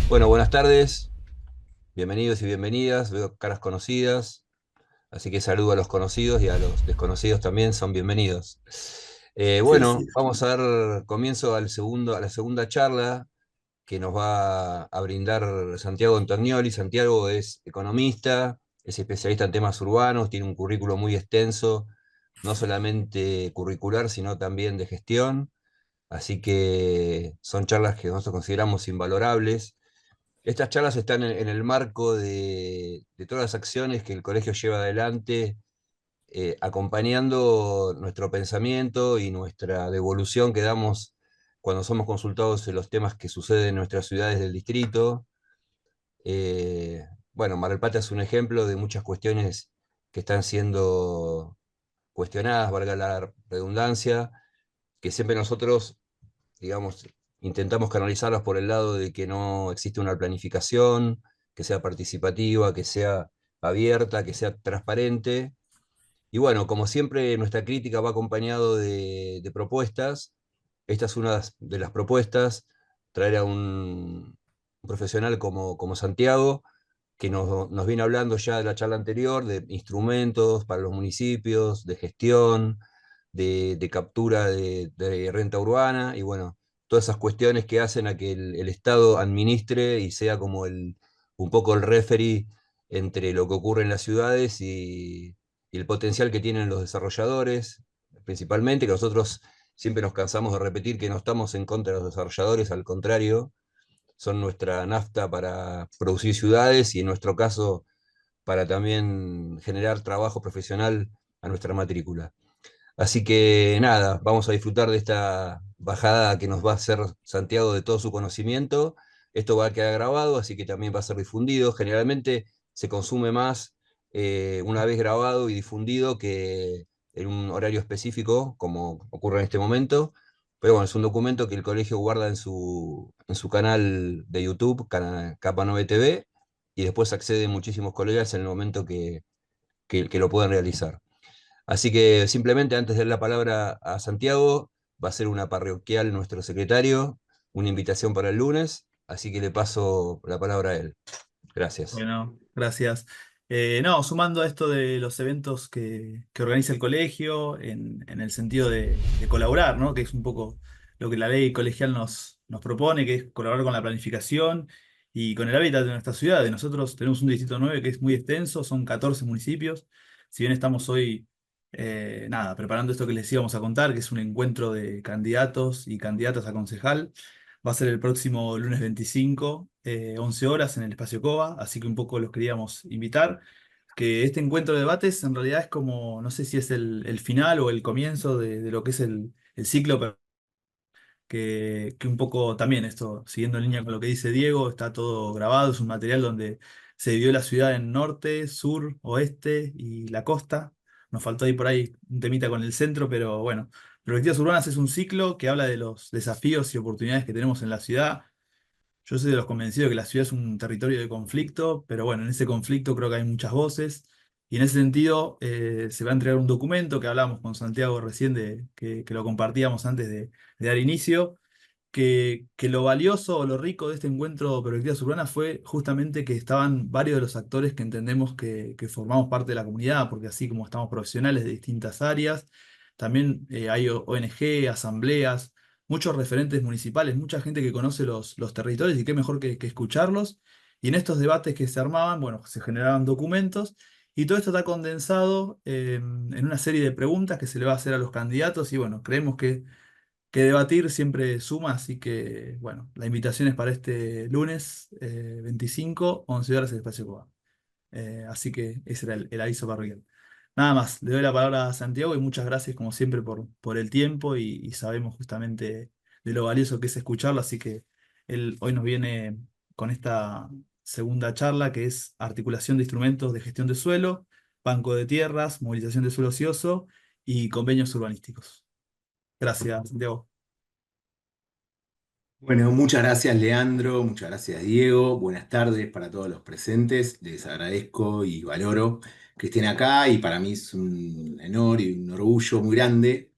Bueno, buenas tardes, bienvenidos y bienvenidas, veo caras conocidas, así que saludo a los conocidos y a los desconocidos también, son bienvenidos. Sí, Bueno, sí. vamos a dar comienzo a la segunda charla que nos va a brindar Santiago Antonioli. Santiago es economista, es especialista en temas urbanos, tiene un currículo muy extenso, no solamente curricular, sino también de gestión, así que son charlas que nosotros consideramos invalorables. Estas charlas están en el marco de todas las acciones que el colegio lleva adelante, acompañando nuestro pensamiento y nuestra devolución que damos cuando somos consultados en los temas que suceden en nuestras ciudades del distrito. Bueno, Mar del Plata es un ejemplo de muchas cuestiones que están siendo cuestionadas, valga la redundancia, que siempre nosotros, digamos, intentamos canalizarlas por el lado de que no existe una planificación, que sea participativa, que sea abierta, que sea transparente. Y bueno, como siempre, nuestra crítica va acompañado de propuestas. Esta es una de las propuestas, traer a un profesional como Santiago, que nos viene hablando ya de la charla anterior, de instrumentos para los municipios, de gestión, de captura de renta urbana, y bueno, todas esas cuestiones que hacen a que el Estado administre y sea como un poco el referee entre lo que ocurre en las ciudades y el potencial que tienen los desarrolladores, principalmente, que nosotros siempre nos cansamos de repetir que no estamos en contra de los desarrolladores, al contrario, son nuestra nafta para producir ciudades y en nuestro caso para también generar trabajo profesional a nuestra matrícula. Así que nada, vamos a disfrutar de esta bajada que nos va a hacer Santiago de todo su conocimiento. Esto va a quedar grabado, así que también va a ser difundido. Generalmente se consume más una vez grabado y difundido que en un horario específico, como ocurre en este momento. Pero bueno, es un documento que el colegio guarda en su canal de YouTube, Capa 9 TV, y después acceden muchísimos colegas en el momento que lo puedan realizar. Así que simplemente antes de dar la palabra a Santiago, va a ser una parroquial nuestro secretario, una invitación para el lunes, así que le paso la palabra a él. Gracias. Bueno, gracias. No, sumando a esto de los eventos que organiza el colegio, en el sentido de colaborar, ¿no? Que es un poco lo que la ley colegial nos propone, que es colaborar con la planificación y con el hábitat de nuestra ciudad. De nosotros tenemos un distrito 9 que es muy extenso, son 14 municipios. Si bien estamos hoy, nada, preparando esto que les íbamos a contar, que es un encuentro de candidatos y candidatas a concejal. Va a ser el próximo lunes 25, 11 horas en el Espacio Cova, así que un poco los queríamos invitar. Que este encuentro de debates en realidad es como, no sé si es el final o el comienzo de lo que es el ciclo, pero que un poco también esto, siguiendo en línea con lo que dice Diego, está todo grabado, es un material donde se dividió la ciudad en norte, sur, oeste y la costa. Nos faltó ahí por ahí un temita con el centro, pero bueno, Perspectivas Urbanas es un ciclo que habla de los desafíos y oportunidades que tenemos en la ciudad. Yo soy de los convencidos de que la ciudad es un territorio de conflicto, pero bueno, en ese conflicto creo que hay muchas voces. Y en ese sentido, se va a entregar un documento que hablábamos con Santiago recién, que lo compartíamos antes de dar inicio, que lo valioso o lo rico de este encuentro de Perspectivas Urbanas fue justamente que estaban varios de los actores que entendemos que formamos parte de la comunidad, porque así como estamos profesionales de distintas áreas, también hay ONG, asambleas, muchos referentes municipales, mucha gente que conoce los territorios y qué mejor que escucharlos. Y en estos debates que se armaban, bueno, se generaban documentos y todo esto está condensado en una serie de preguntas que se le va a hacer a los candidatos y bueno, creemos que debatir siempre suma, así que bueno, la invitación es para este lunes 25, 11 horas en el Espacio Coba. Así que ese era el aviso parroquial. Nada más, le doy la palabra a Santiago y muchas gracias como siempre por el tiempo y sabemos justamente de lo valioso que es escucharlo, así que él hoy nos viene con esta segunda charla que es articulación de instrumentos de gestión de suelo, banco de tierras, movilización de suelo ocioso y convenios urbanísticos. Gracias, Santiago. Bueno, muchas gracias Leandro, muchas gracias Diego, buenas tardes para todos los presentes, les agradezco y valoro que estén acá y para mí es un honor y un orgullo muy grande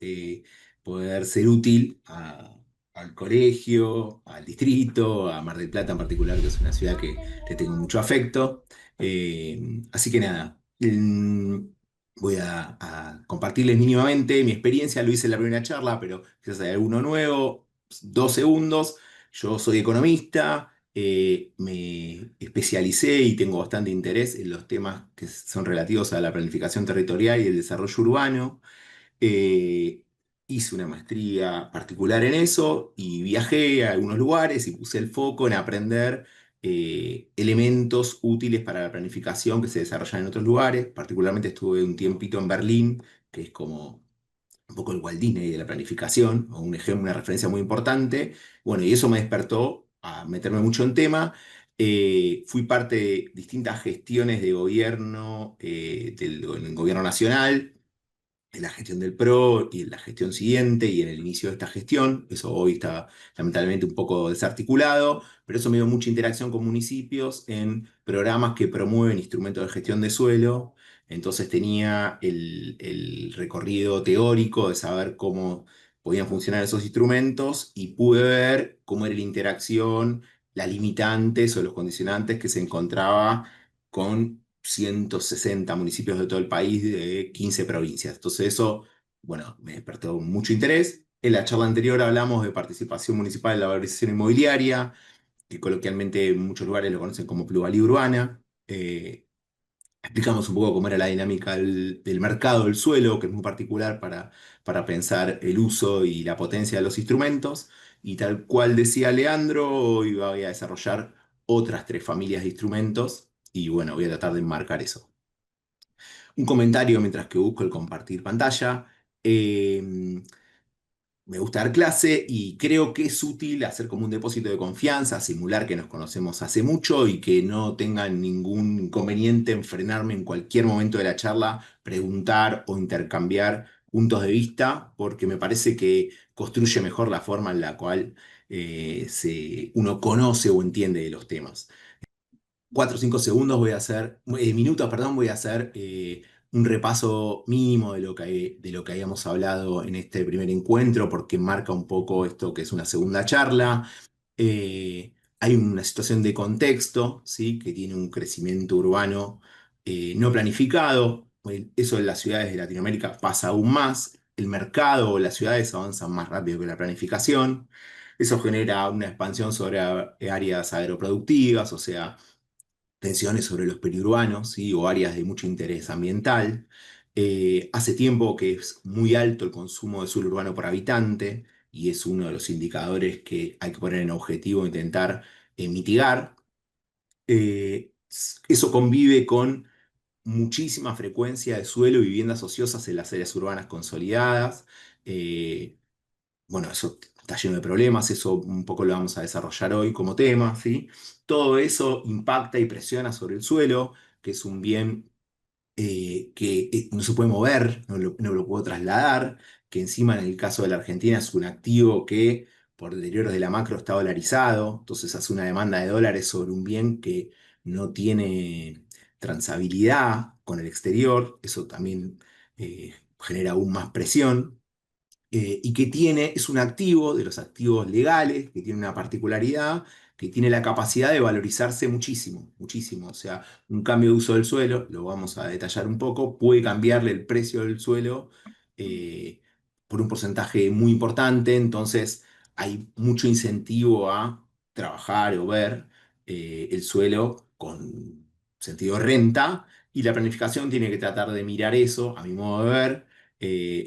poder ser útil al colegio, al distrito, a Mar del Plata en particular, que es una ciudad que le tengo mucho afecto. Así que nada, voy a compartirles mínimamente mi experiencia, lo hice en la primera charla, pero quizás hay alguno nuevo. 2 segundos. Yo soy economista, me especialicé y tengo bastante interés en los temas que son relativos a la planificación territorial y el desarrollo urbano. Eh, Hice una maestría particular en eso y viajé a algunos lugares y puse el foco en aprender elementos útiles para la planificación que se desarrollan en otros lugares. Particularmente estuve un tiempito en Berlín, que es como un poco el Walt Disney de la planificación, o un ejemplo, una referencia muy importante. Bueno, y eso me despertó a meterme mucho en tema. Fui parte de distintas gestiones de gobierno, del gobierno nacional, en la gestión del PRO y en la gestión siguiente y en el inicio de esta gestión. Eso hoy está lamentablemente un poco desarticulado, pero eso me dio mucha interacción con municipios en programas que promueven instrumentos de gestión de suelo. Entonces tenía el recorrido teórico de saber cómo podían funcionar esos instrumentos y pude ver cómo era la interacción, las limitantes o los condicionantes que se encontraba con 160 municipios de todo el país de 15 provincias. Entonces eso, bueno, me despertó mucho interés. En la charla anterior hablamos de participación municipal en la valorización inmobiliaria, que coloquialmente en muchos lugares lo conocen como plusvalía urbana. Explicamos un poco cómo era la dinámica del mercado del suelo, que es muy particular para pensar el uso y la potencia de los instrumentos. Y tal cual decía Leandro, hoy voy a desarrollar otras 3 familias de instrumentos y bueno, voy a tratar de enmarcar eso. Un comentario mientras que busco el compartir pantalla. Eh, Me gusta dar clase y creo que es útil hacer como un depósito de confianza, simular que nos conocemos hace mucho y que no tengan ningún inconveniente en frenarme en cualquier momento de la charla, preguntar o intercambiar puntos de vista, porque me parece que construye mejor la forma en la cual uno conoce o entiende de los temas. 4 o 5 segundos voy a hacer, minutos, perdón, voy a hacer un repaso mínimo de lo que habíamos hablado en este primer encuentro, porque marca un poco esto que es una segunda charla. Hay una situación de contexto, ¿sí? Que tiene un crecimiento urbano no planificado. Eso en las ciudades de Latinoamérica pasa aún más. El mercado o las ciudades avanzan más rápido que la planificación. Eso genera una expansión sobre áreas agroproductivas, o sea, tensiones sobre los periurbanos, ¿sí? O áreas de mucho interés ambiental. Hace tiempo que es muy alto el consumo de suelo urbano por habitante y es uno de los indicadores que hay que poner en objetivo e intentar mitigar. Eso convive con muchísima frecuencia de suelo y viviendas ociosas en las áreas urbanas consolidadas. Eh, bueno, eso está lleno de problemas, eso un poco lo vamos a desarrollar hoy como tema, ¿sí? Todo eso impacta y presiona sobre el suelo, que es un bien que no se puede mover, no lo puedo trasladar, que encima en el caso de la Argentina es un activo que por deterioros de la macro está dolarizado, entonces hace una demanda de dólares sobre un bien que no tiene transabilidad con el exterior, eso también genera aún más presión y que es un activo de los activos legales, que tiene una particularidad, que tiene la capacidad de valorizarse muchísimo, muchísimo. O sea, un cambio de uso del suelo, lo vamos a detallar un poco, puede cambiarle el precio del suelo eh, por un porcentaje muy importante, entonces hay mucho incentivo a trabajar o ver el suelo con sentido de renta, y la planificación tiene que tratar de mirar eso, a mi modo de ver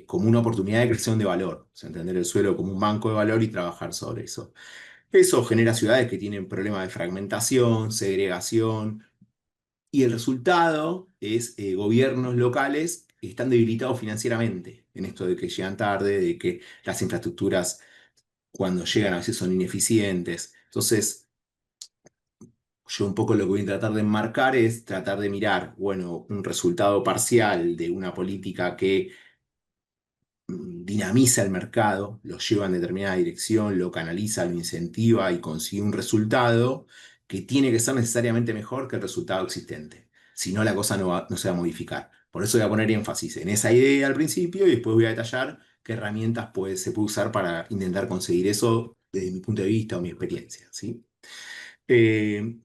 como una oportunidad de creación de valor, o sea, entender el suelo como un banco de valor y trabajar sobre eso. Eso genera ciudades que tienen problemas de fragmentación, segregación, y el resultado es gobiernos locales que están debilitados financieramente en esto de que llegan tarde, de que las infraestructuras cuando llegan a veces son ineficientes. Entonces, yo un poco lo que voy a tratar de enmarcar es tratar de mirar, bueno, un resultado parcial de una política que dinamiza el mercado, lo lleva en determinada dirección, lo canaliza, lo incentiva y consigue un resultado que tiene que ser necesariamente mejor que el resultado existente. Si no, la cosa no se va a modificar. Por eso voy a poner énfasis en esa idea al principio y después voy a detallar qué herramientas se puede usar para intentar conseguir eso desde mi punto de vista o mi experiencia, ¿sí? Eh,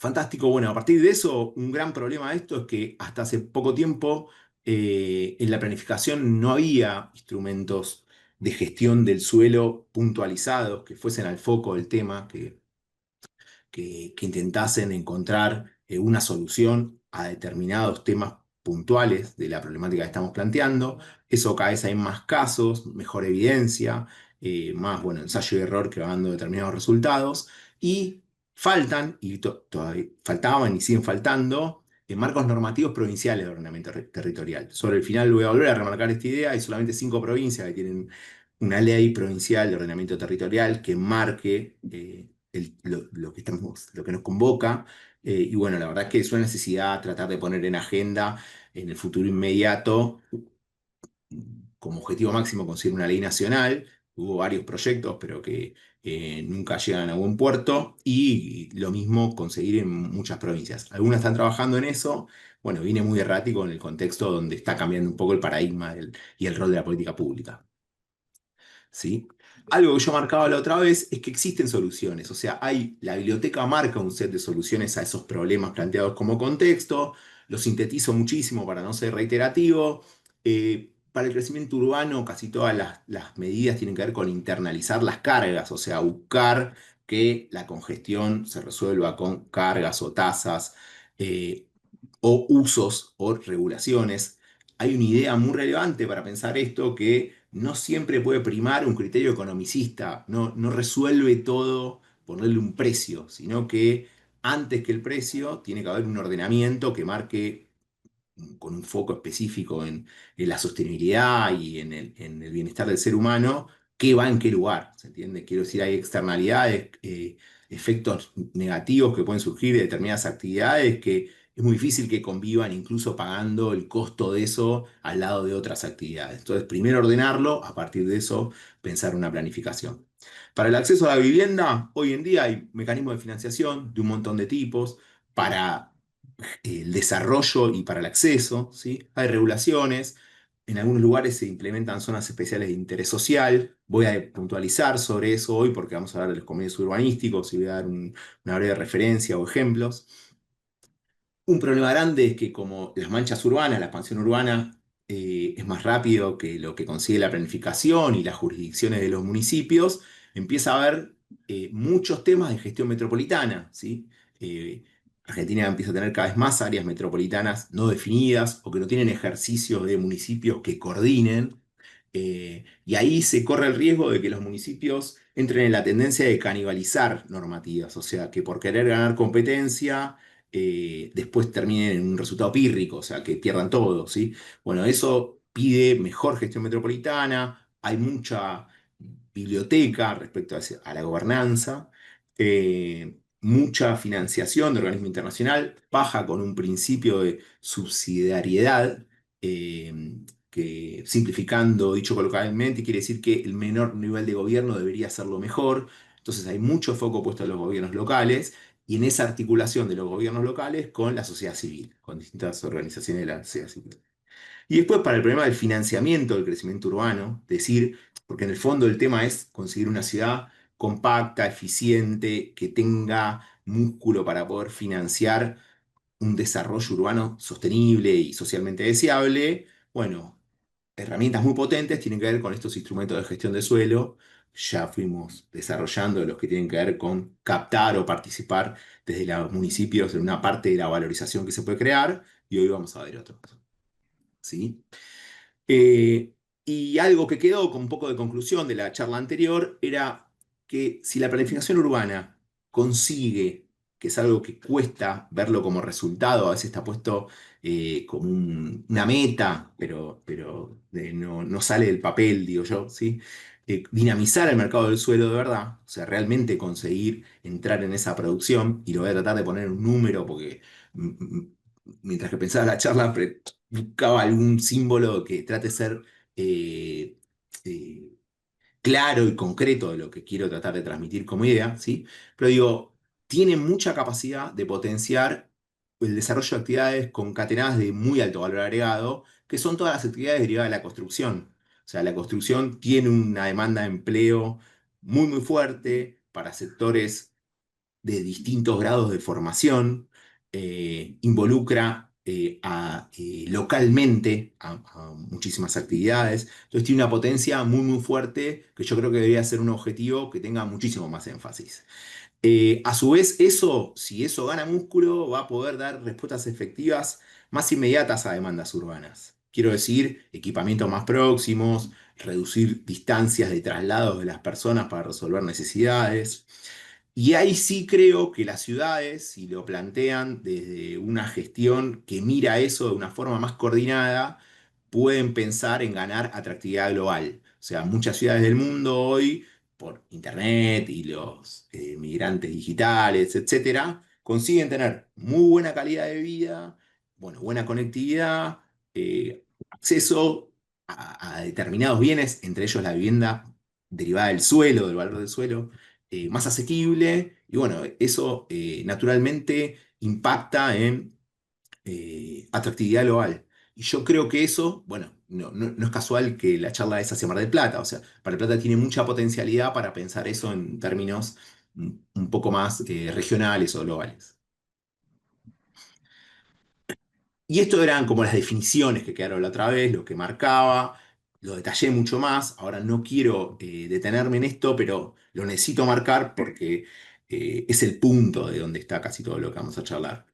Fantástico. Bueno, a partir de eso, un gran problema de esto es que hasta hace poco tiempo en la planificación no había instrumentos de gestión del suelo puntualizados que fuesen al foco del tema, que intentasen encontrar una solución a determinados temas puntuales de la problemática que estamos planteando. Eso cada vez hay más casos, mejor evidencia, más bueno, ensayo y error que va dando determinados resultados. Y faltan, y todavía faltaban y siguen faltando, marcos normativos provinciales de ordenamiento territorial. Sobre el final voy a volver a remarcar esta idea. Hay solamente 5 provincias que tienen una ley provincial de ordenamiento territorial que marque lo que nos convoca. Y bueno, la verdad es que es una necesidad tratar de poner en agenda en el futuro inmediato, como objetivo máximo, conseguir una ley nacional. Hubo varios proyectos, pero que nunca llegan a buen puerto. Y lo mismo conseguir en muchas provincias. Algunas están trabajando en eso. Bueno, viene muy errático en el contexto donde está cambiando un poco el paradigma y el rol de la política pública. ¿Sí? Algo que yo marcaba la otra vez es que existen soluciones, o sea, la biblioteca marca un set de soluciones a esos problemas planteados como contexto, lo sintetizo muchísimo para no ser reiterativo. Para el crecimiento urbano, casi todas las medidas tienen que ver con internalizar las cargas, o sea, buscar que la congestión se resuelva con cargas o tasas, eh, o usos o regulaciones. Hay una idea muy relevante para pensar esto, que no siempre puede primar un criterio economicista, no resuelve todo ponerle un precio, sino que antes que el precio tiene que haber un ordenamiento que marque con un foco específico en la sostenibilidad y en el bienestar del ser humano, qué va en qué lugar, ¿se entiende? Quiero decir, hay externalidades, efectos negativos que pueden surgir de determinadas actividades que es muy difícil que convivan incluso pagando el costo de eso al lado de otras actividades. Entonces, primero ordenarlo, a partir de eso pensar una planificación. Para el acceso a la vivienda, hoy en día hay mecanismos de financiación de un montón de tipos para el desarrollo y para el acceso, ¿sí? Hay regulaciones, en algunos lugares se implementan zonas especiales de interés social. Voy a puntualizar sobre eso hoy porque vamos a hablar de los convenios urbanísticos y voy a dar una breve referencia o ejemplos. Un problema grande es que como las manchas urbanas, la expansión urbana es más rápido que lo que consigue la planificación y las jurisdicciones de los municipios, empieza a haber muchos temas de gestión metropolitana, ¿sí? Argentina empieza a tener cada vez más áreas metropolitanas no definidas o que no tienen ejercicios de municipios que coordinen. Y ahí se corre el riesgo de que los municipios entren en la tendencia de canibalizar normativas, o sea, que por querer ganar competencia después terminen en un resultado pírrico, o sea, que pierdan todo, ¿sí? Bueno, eso pide mejor gestión metropolitana, hay mucha biblioteca respecto a la gobernanza, mucha financiación de organismo internacional, baja con un principio de subsidiariedad, que simplificando, dicho coloquialmente, quiere decir que el menor nivel de gobierno debería hacerlo mejor. Entonces hay mucho foco puesto en los gobiernos locales y en esa articulación de los gobiernos locales con la sociedad civil, con distintas organizaciones de la sociedad civil. Y después para el problema del financiamiento del crecimiento urbano, decir, porque en el fondo el tema es conseguir una ciudad compacta, eficiente, que tenga músculo para poder financiar un desarrollo urbano sostenible y socialmente deseable. Bueno, herramientas muy potentes tienen que ver con estos instrumentos de gestión de suelo. Ya fuimos desarrollando los que tienen que ver con captar o participar desde los municipios en una parte de la valorización que se puede crear, y hoy vamos a ver otros. ¿Sí? Eh, y algo que quedó con un poco de conclusión de la charla anterior era que si la planificación urbana consigue, que es algo que cuesta verlo como resultado, a veces está puesto como una meta, pero no sale del papel, digo yo, ¿sí? Dinamizar el mercado del suelo de verdad, o sea, realmente conseguir entrar en esa producción, y lo voy a tratar de poner en un número porque mientras que pensaba la charla, buscaba algún símbolo que trate de ser eh, eh, claro y concreto de lo que quiero tratar de transmitir como idea, ¿sí? Pero digo, tiene mucha capacidad de potenciar el desarrollo de actividades concatenadas de muy alto valor agregado, que son todas las actividades derivadas de la construcción. O sea, la construcción tiene una demanda de empleo muy, muy fuerte para sectores de distintos grados de formación, involucra localmente a muchísimas actividades, entonces tiene una potencia muy muy fuerte que yo creo que debería ser un objetivo que tenga muchísimo más énfasis. A su vez, eso, si eso gana músculo, va a poder dar respuestas efectivas más inmediatas a demandas urbanas. Quiero decir, equipamientos más próximos, reducir distancias de traslados de las personas para resolver necesidades. Y ahí sí creo que las ciudades, si lo plantean desde una gestión que mira eso de una forma más coordinada, pueden pensar en ganar atractividad global. O sea, muchas ciudades del mundo hoy, por Internet y los migrantes digitales, etcétera, consiguen tener muy buena calidad de vida, bueno, buena conectividad, acceso a determinados bienes, entre ellos la vivienda derivada del suelo, del valor del suelo más asequible, y bueno, eso naturalmente impacta en atractividad global. Y yo creo que eso, bueno, no es casual que la charla es hacia Mar del Plata, o sea, Mar del Plata tiene mucha potencialidad para pensar eso en términos un poco más regionales o globales. Y esto eran como las definiciones que quedaron la otra vez, lo que marcaba, lo detallé mucho más, ahora no quiero detenerme en esto, pero lo necesito marcar porque es el punto de donde está casi todo lo que vamos a charlar.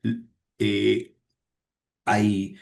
Eh, Hay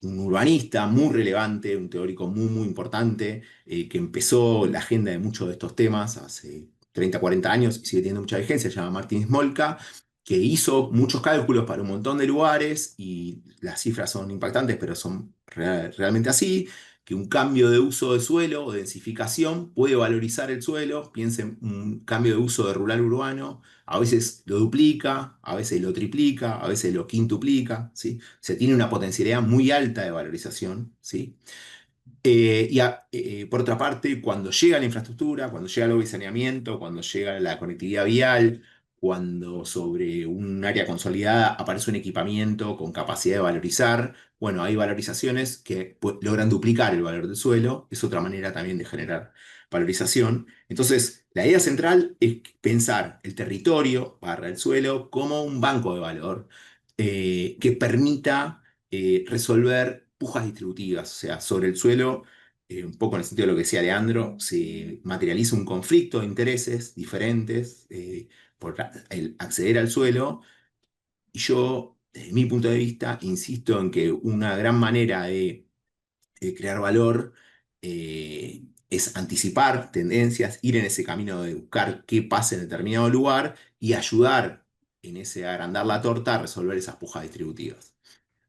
un urbanista muy relevante, un teórico muy, muy importante, que empezó la agenda de muchos de estos temas hace 30 40 años y sigue teniendo mucha vigencia, se llama Martín Smolka, que hizo muchos cálculos para un montón de lugares y las cifras son impactantes, pero son realmente así, que un cambio de uso de suelo o densificación puede valorizar el suelo, piensen un cambio de uso de rural urbano a veces lo duplica, a veces lo triplica, a veces lo quintuplica, ¿sí? O sea, tiene una potencialidad muy alta de valorización, ¿sí? Por otra parte, cuando llega la infraestructura, cuando llega el saneamiento, cuando llega la conectividad vial, cuando sobre un área consolidada aparece un equipamiento con capacidad de valorizar, bueno, hay valorizaciones que logran duplicar el valor del suelo, es otra manera también de generar valorización. Entonces, la idea central es pensar el territorio barra el suelo como un banco de valor que permita resolver pujas distributivas, o sea, sobre el suelo, un poco en el sentido de lo que decía Leandro, se materializa un conflicto de intereses diferentes por el acceder al suelo, y yo, desde mi punto de vista, insisto en que una gran manera de crear valor es anticipar tendencias, ir en ese camino de buscar qué pasa en determinado lugar y ayudar en ese agrandar la torta a resolver esas pujas distributivas.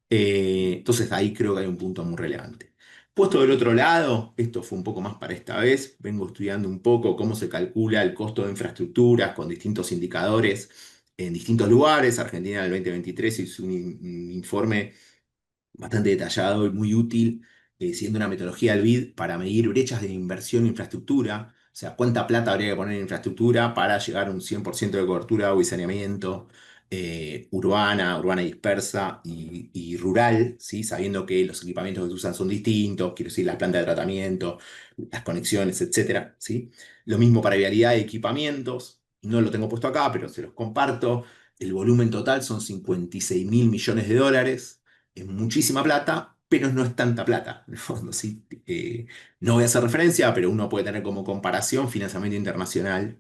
Entonces ahí creo que hay un punto muy relevante. Puesto del otro lado, esto fue un poco más para esta vez, vengo estudiando un poco cómo se calcula el costo de infraestructuras con distintos indicadores en distintos lugares. Argentina en el 2023 hizo un informe bastante detallado y muy útil, siendo una metodología del BID para medir brechas de inversión en infraestructura, o sea, cuánta plata habría que poner en infraestructura para llegar a un 100% de cobertura de agua y saneamiento urbana dispersa y rural, ¿sí? Sabiendo que los equipamientos que se usan son distintos, quiero decir, las plantas de tratamiento, las conexiones, etcétera, ¿sí? Lo mismo para vialidad y equipamientos, no lo tengo puesto acá, pero se los comparto. El volumen total son 56.000 millones de dólares, es muchísima plata, pero no es tanta plata, en el fondo, ¿sí? No voy a hacer referencia, pero uno puede tener como comparación financiamiento internacional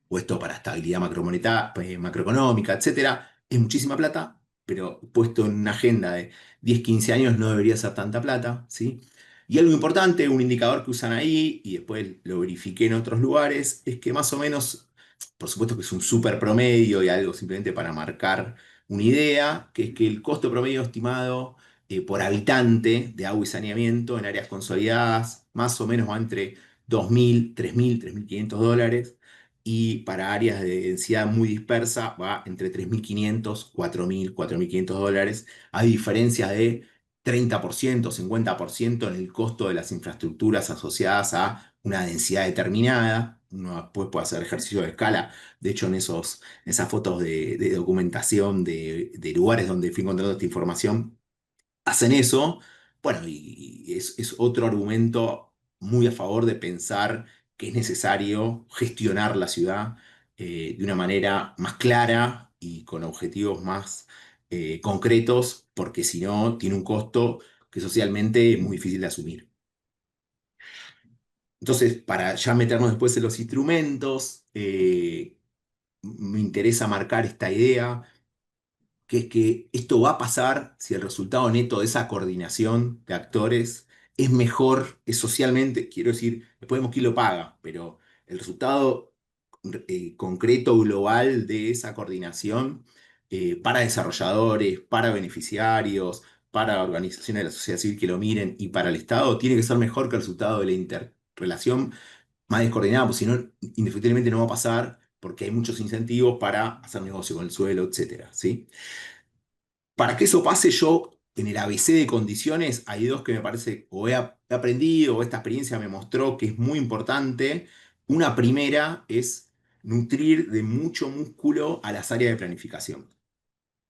puesto para estabilidad macroeconómica, etcétera. Es muchísima plata, pero puesto en una agenda de 10 15 años no debería ser tanta plata, ¿sí? Y algo importante, un indicador que usan ahí, y después lo verifiqué en otros lugares, es que más o menos, por supuesto que es un súper promedio y algo simplemente para marcar una idea, que es que el costo promedio estimado por habitante de agua y saneamiento en áreas consolidadas más o menos va entre 2.000, 3.000, $3.500, y para áreas de densidad muy dispersa va entre 3.500, 4.000, $4.500. Hay diferencias de 30%, 50% en el costo de las infraestructuras asociadas a una densidad determinada. Uno después puede hacer ejercicio de escala. De hecho, esas fotos de documentación de lugares donde fui encontrando esta información, hacen eso. Bueno, y es otro argumento muy a favor de pensar que es necesario gestionar la ciudad de una manera más clara y con objetivos más concretos, porque si no, tiene un costo que socialmente es muy difícil de asumir. Entonces, para ya meternos después en los instrumentos, me interesa marcar esta idea que es que esto va a pasar si el resultado neto de esa coordinación de actores es mejor, es socialmente, quiero decir, después vemos quién lo paga, pero el resultado concreto global de esa coordinación para desarrolladores, para beneficiarios, para organizaciones de la sociedad civil que lo miren y para el Estado, tiene que ser mejor que el resultado de la interrelación más descoordinada, porque si no, indefectiblemente no va a pasar porque hay muchos incentivos para hacer negocio con el suelo, etcétera, ¿sí? Para que eso pase, yo en el ABC de condiciones hay dos que me parece, he aprendido, o esta experiencia me mostró que es muy importante. Una primera es nutrir de mucho músculo a las áreas de planificación.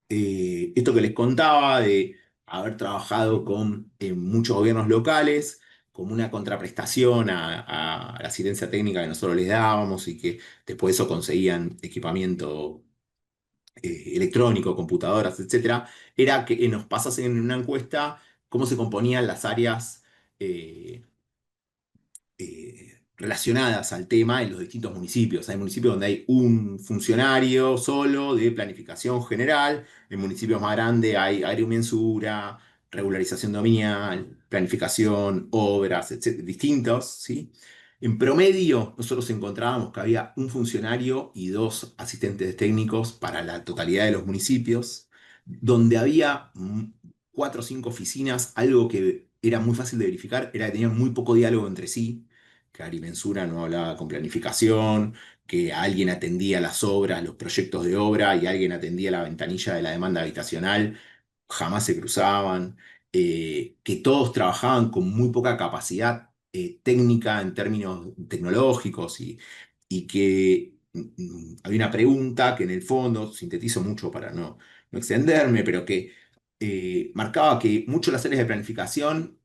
Esto que les contaba de haber trabajado con muchos gobiernos locales, como una contraprestación a la asistencia técnica que nosotros les dábamos y que después de eso conseguían equipamiento electrónico, computadoras, etcétera, era que nos pasasen en una encuesta cómo se componían las áreas eh, relacionadas al tema en los distintos municipios. Hay municipios donde hay un funcionario solo de planificación general, en municipios más grandes hay agrimensura, regularización dominial, planificación, obras, etcétera, distintos, ¿sí? En promedio, nosotros encontrábamos que había un funcionario y dos asistentes técnicos para la totalidad de los municipios, donde había cuatro o cinco oficinas. Algo que era muy fácil de verificar era que tenían muy poco diálogo entre sí, que Agrimensura no hablaba con planificación, que alguien atendía las obras, los proyectos de obra, y alguien atendía la ventanilla de la demanda habitacional, jamás se cruzaban, que todos trabajaban con muy poca capacidad técnica en términos tecnológicos y que había una pregunta que en el fondo, sintetizo mucho para no extenderme, pero que marcaba que mucho las áreas de planificación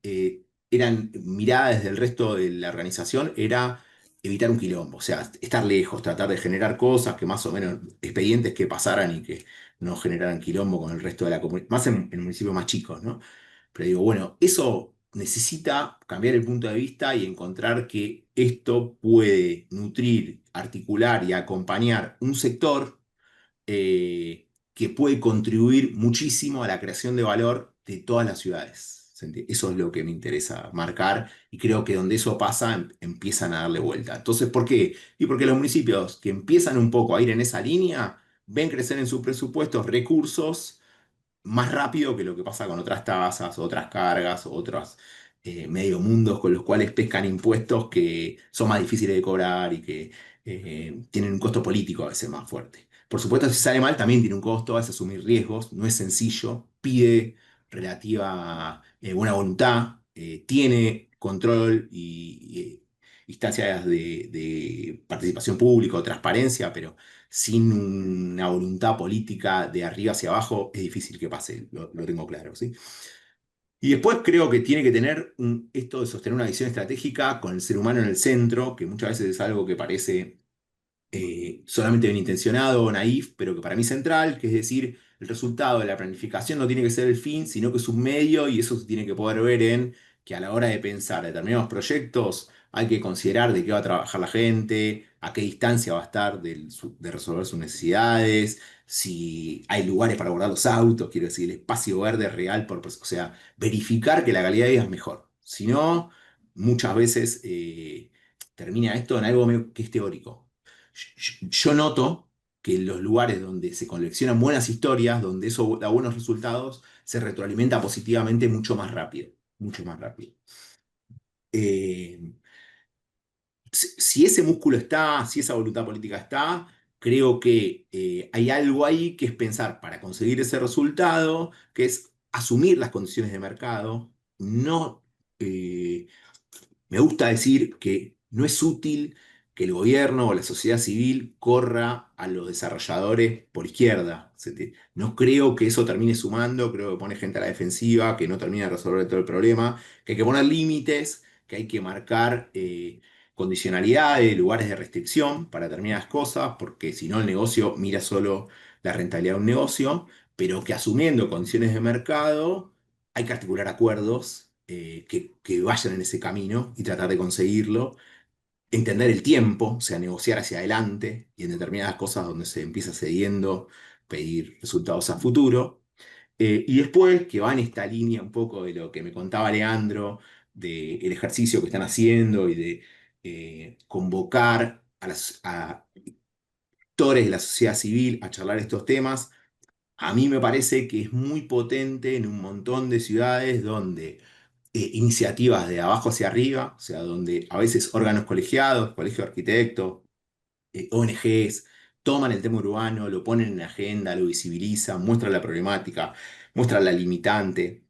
eran miradas desde el resto de la organización, era evitar un quilombo, o sea, estar lejos, tratar de generar cosas que más o menos, expedientes que pasaran y que no generaran quilombo con el resto de la comunidad, más en municipios más chicos, ¿no? Pero digo, bueno, eso necesita cambiar el punto de vista y encontrar que esto puede nutrir, articular y acompañar un sector que puede contribuir muchísimo a la creación de valor de todas las ciudades. Eso es lo que me interesa marcar y creo que donde eso pasa empiezan a darle vuelta. Entonces, ¿por qué? Y porque los municipios que empiezan un poco a ir en esa línea ven crecer en sus presupuestos recursos más rápido que lo que pasa con otras tasas, otras cargas, otros medio mundos con los cuales pescan impuestos que son más difíciles de cobrar y que tienen un costo político a veces más fuerte. Por supuesto, si sale mal, también tiene un costo, es asumir riesgos, no es sencillo, pide relativa buena voluntad, tiene control y instancias de participación pública o transparencia, pero sin una voluntad política de arriba hacia abajo es difícil que pase, lo tengo claro, ¿sí? Y después creo que tiene que tener esto de sostener una visión estratégica con el ser humano en el centro, que muchas veces es algo que parece solamente bien intencionado o naif, pero que para mí es central, que es decir, el resultado de la planificación no tiene que ser el fin, sino que es un medio y eso se tiene que poder ver en que a la hora de pensar determinados proyectos hay que considerar de qué va a trabajar la gente, a qué distancia va a estar de resolver sus necesidades, si hay lugares para guardar los autos, quiero decir, el espacio verde real, o sea, verificar que la calidad de vida es mejor. Si no, muchas veces termina esto en algo que es teórico. Yo noto que en los lugares donde se coleccionan buenas historias, donde eso da buenos resultados, se retroalimenta positivamente mucho más rápido, mucho más rápido. Eh, si ese músculo está, si esa voluntad política está, creo que hay algo ahí que es pensar para conseguir ese resultado, que es asumir las condiciones de mercado, no, me gusta decir que no es útil que el gobierno o la sociedad civil corra a los desarrolladores por izquierda. No creo que eso termine sumando, creo que pone gente a la defensiva, que no termina de resolver todo el problema, que hay que poner límites, que hay que marcar condicionalidades, lugares de restricción para determinadas cosas, porque si no el negocio mira solo la rentabilidad de un negocio, pero que asumiendo condiciones de mercado hay que articular acuerdos que vayan en ese camino y tratar de conseguirlo, entender el tiempo, o sea, negociar hacia adelante y en determinadas cosas donde se empieza cediendo, pedir resultados a futuro. Y después, que va en esta línea un poco de lo que me contaba Leandro, del ejercicio que están haciendo y de convocar a actores de la sociedad civil a charlar estos temas, a mí me parece que es muy potente en un montón de ciudades donde iniciativas de abajo hacia arriba, o sea, donde a veces órganos colegiados, colegio de arquitectos, ONGs, toman el tema urbano, lo ponen en la agenda, lo visibilizan, muestran la problemática, muestran la limitante.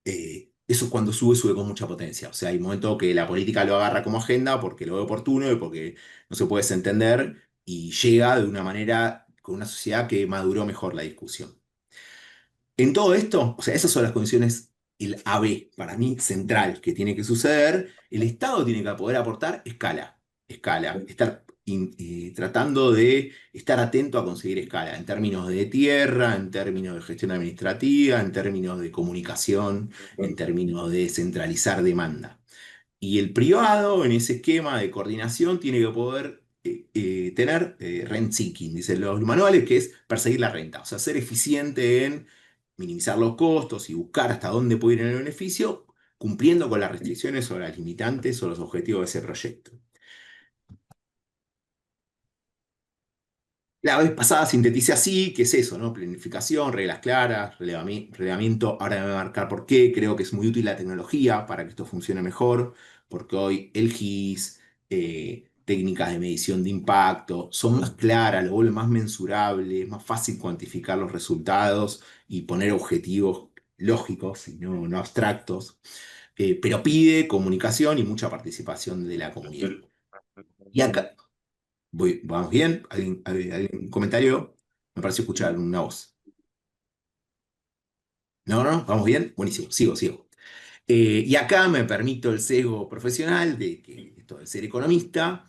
Eso cuando sube, sube con mucha potencia. O sea, hay momentos que la política lo agarra como agenda porque lo ve oportuno y porque no se puede desentender y llega de una manera con una sociedad que maduró mejor la discusión. En todo esto, o sea, esas son las condiciones, el AB, para mí, central, que tiene que suceder. El Estado tiene que poder aportar escala, estar tratando de estar atento a conseguir escala, en términos de tierra, en términos de gestión administrativa, en términos de comunicación, en términos de centralizar demanda. Y el privado, en ese esquema de coordinación, tiene que poder tener rent seeking, dicen los manuales, que es perseguir la renta, o sea, ser eficiente en minimizar los costos y buscar hasta dónde puede ir en el beneficio, cumpliendo con las restricciones o las limitantes o los objetivos de ese proyecto. La vez pasada sinteticé así, que es eso, ¿no? Planificación, reglas claras, relevamiento. Ahora me voy a marcar por qué. Creo que es muy útil la tecnología para que esto funcione mejor, porque hoy el GIS, técnicas de medición de impacto, son más claras, lo vuelve más mensurable, es más fácil cuantificar los resultados y poner objetivos lógicos y no abstractos, pero pide comunicación y mucha participación de la comunidad. Y acá, ¿vamos bien? ¿Algún comentario? Me pareció escuchar una voz. No, no, ¿vamos bien? Buenísimo, sigo. Y acá me permito el sesgo profesional de que esto de ser economista,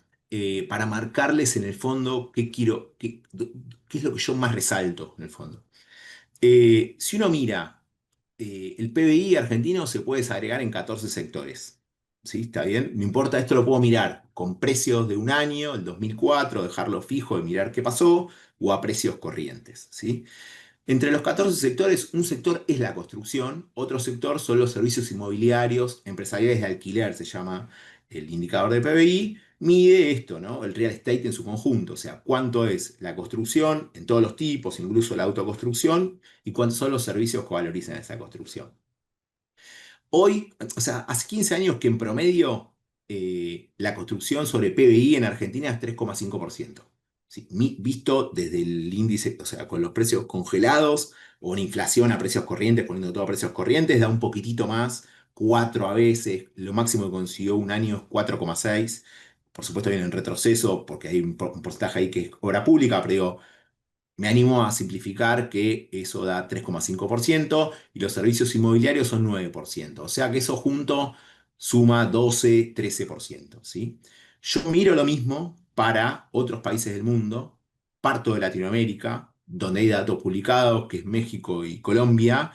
para marcarles en el fondo qué es lo que yo más resalto en el fondo. Si uno mira, el PBI argentino se puede desagregar en 14 sectores. ¿Sí? ¿Está bien? No importa, esto lo puedo mirar con precios de un año, el 2004, dejarlo fijo y mirar qué pasó, o a precios corrientes. ¿Sí? Entre los 14 sectores, un sector es la construcción, otro sector son los servicios inmobiliarios, empresariales de alquiler, se llama el indicador de PBI, mide esto, ¿no? El real estate en su conjunto, o sea, cuánto es la construcción en todos los tipos, incluso la autoconstrucción, y cuántos son los servicios que valorizan esa construcción. Hoy, o sea, hace 15 años que en promedio la construcción sobre PBI en Argentina es 3,5%. ¿Sí? Visto desde el índice, o sea, con los precios congelados o una inflación a precios corrientes, poniendo todo a precios corrientes, da un poquitito más, 4 a veces, lo máximo que consiguió un año es 4,6. Por supuesto viene en retroceso porque hay un porcentaje ahí que es obra pública, pero digo, me animo a simplificar que eso da 3,5% y los servicios inmobiliarios son 9%. O sea que eso junto suma 12-13%. ¿Sí? Yo miro lo mismo para otros países del mundo, parto de Latinoamérica, donde hay datos publicados, que es México y Colombia.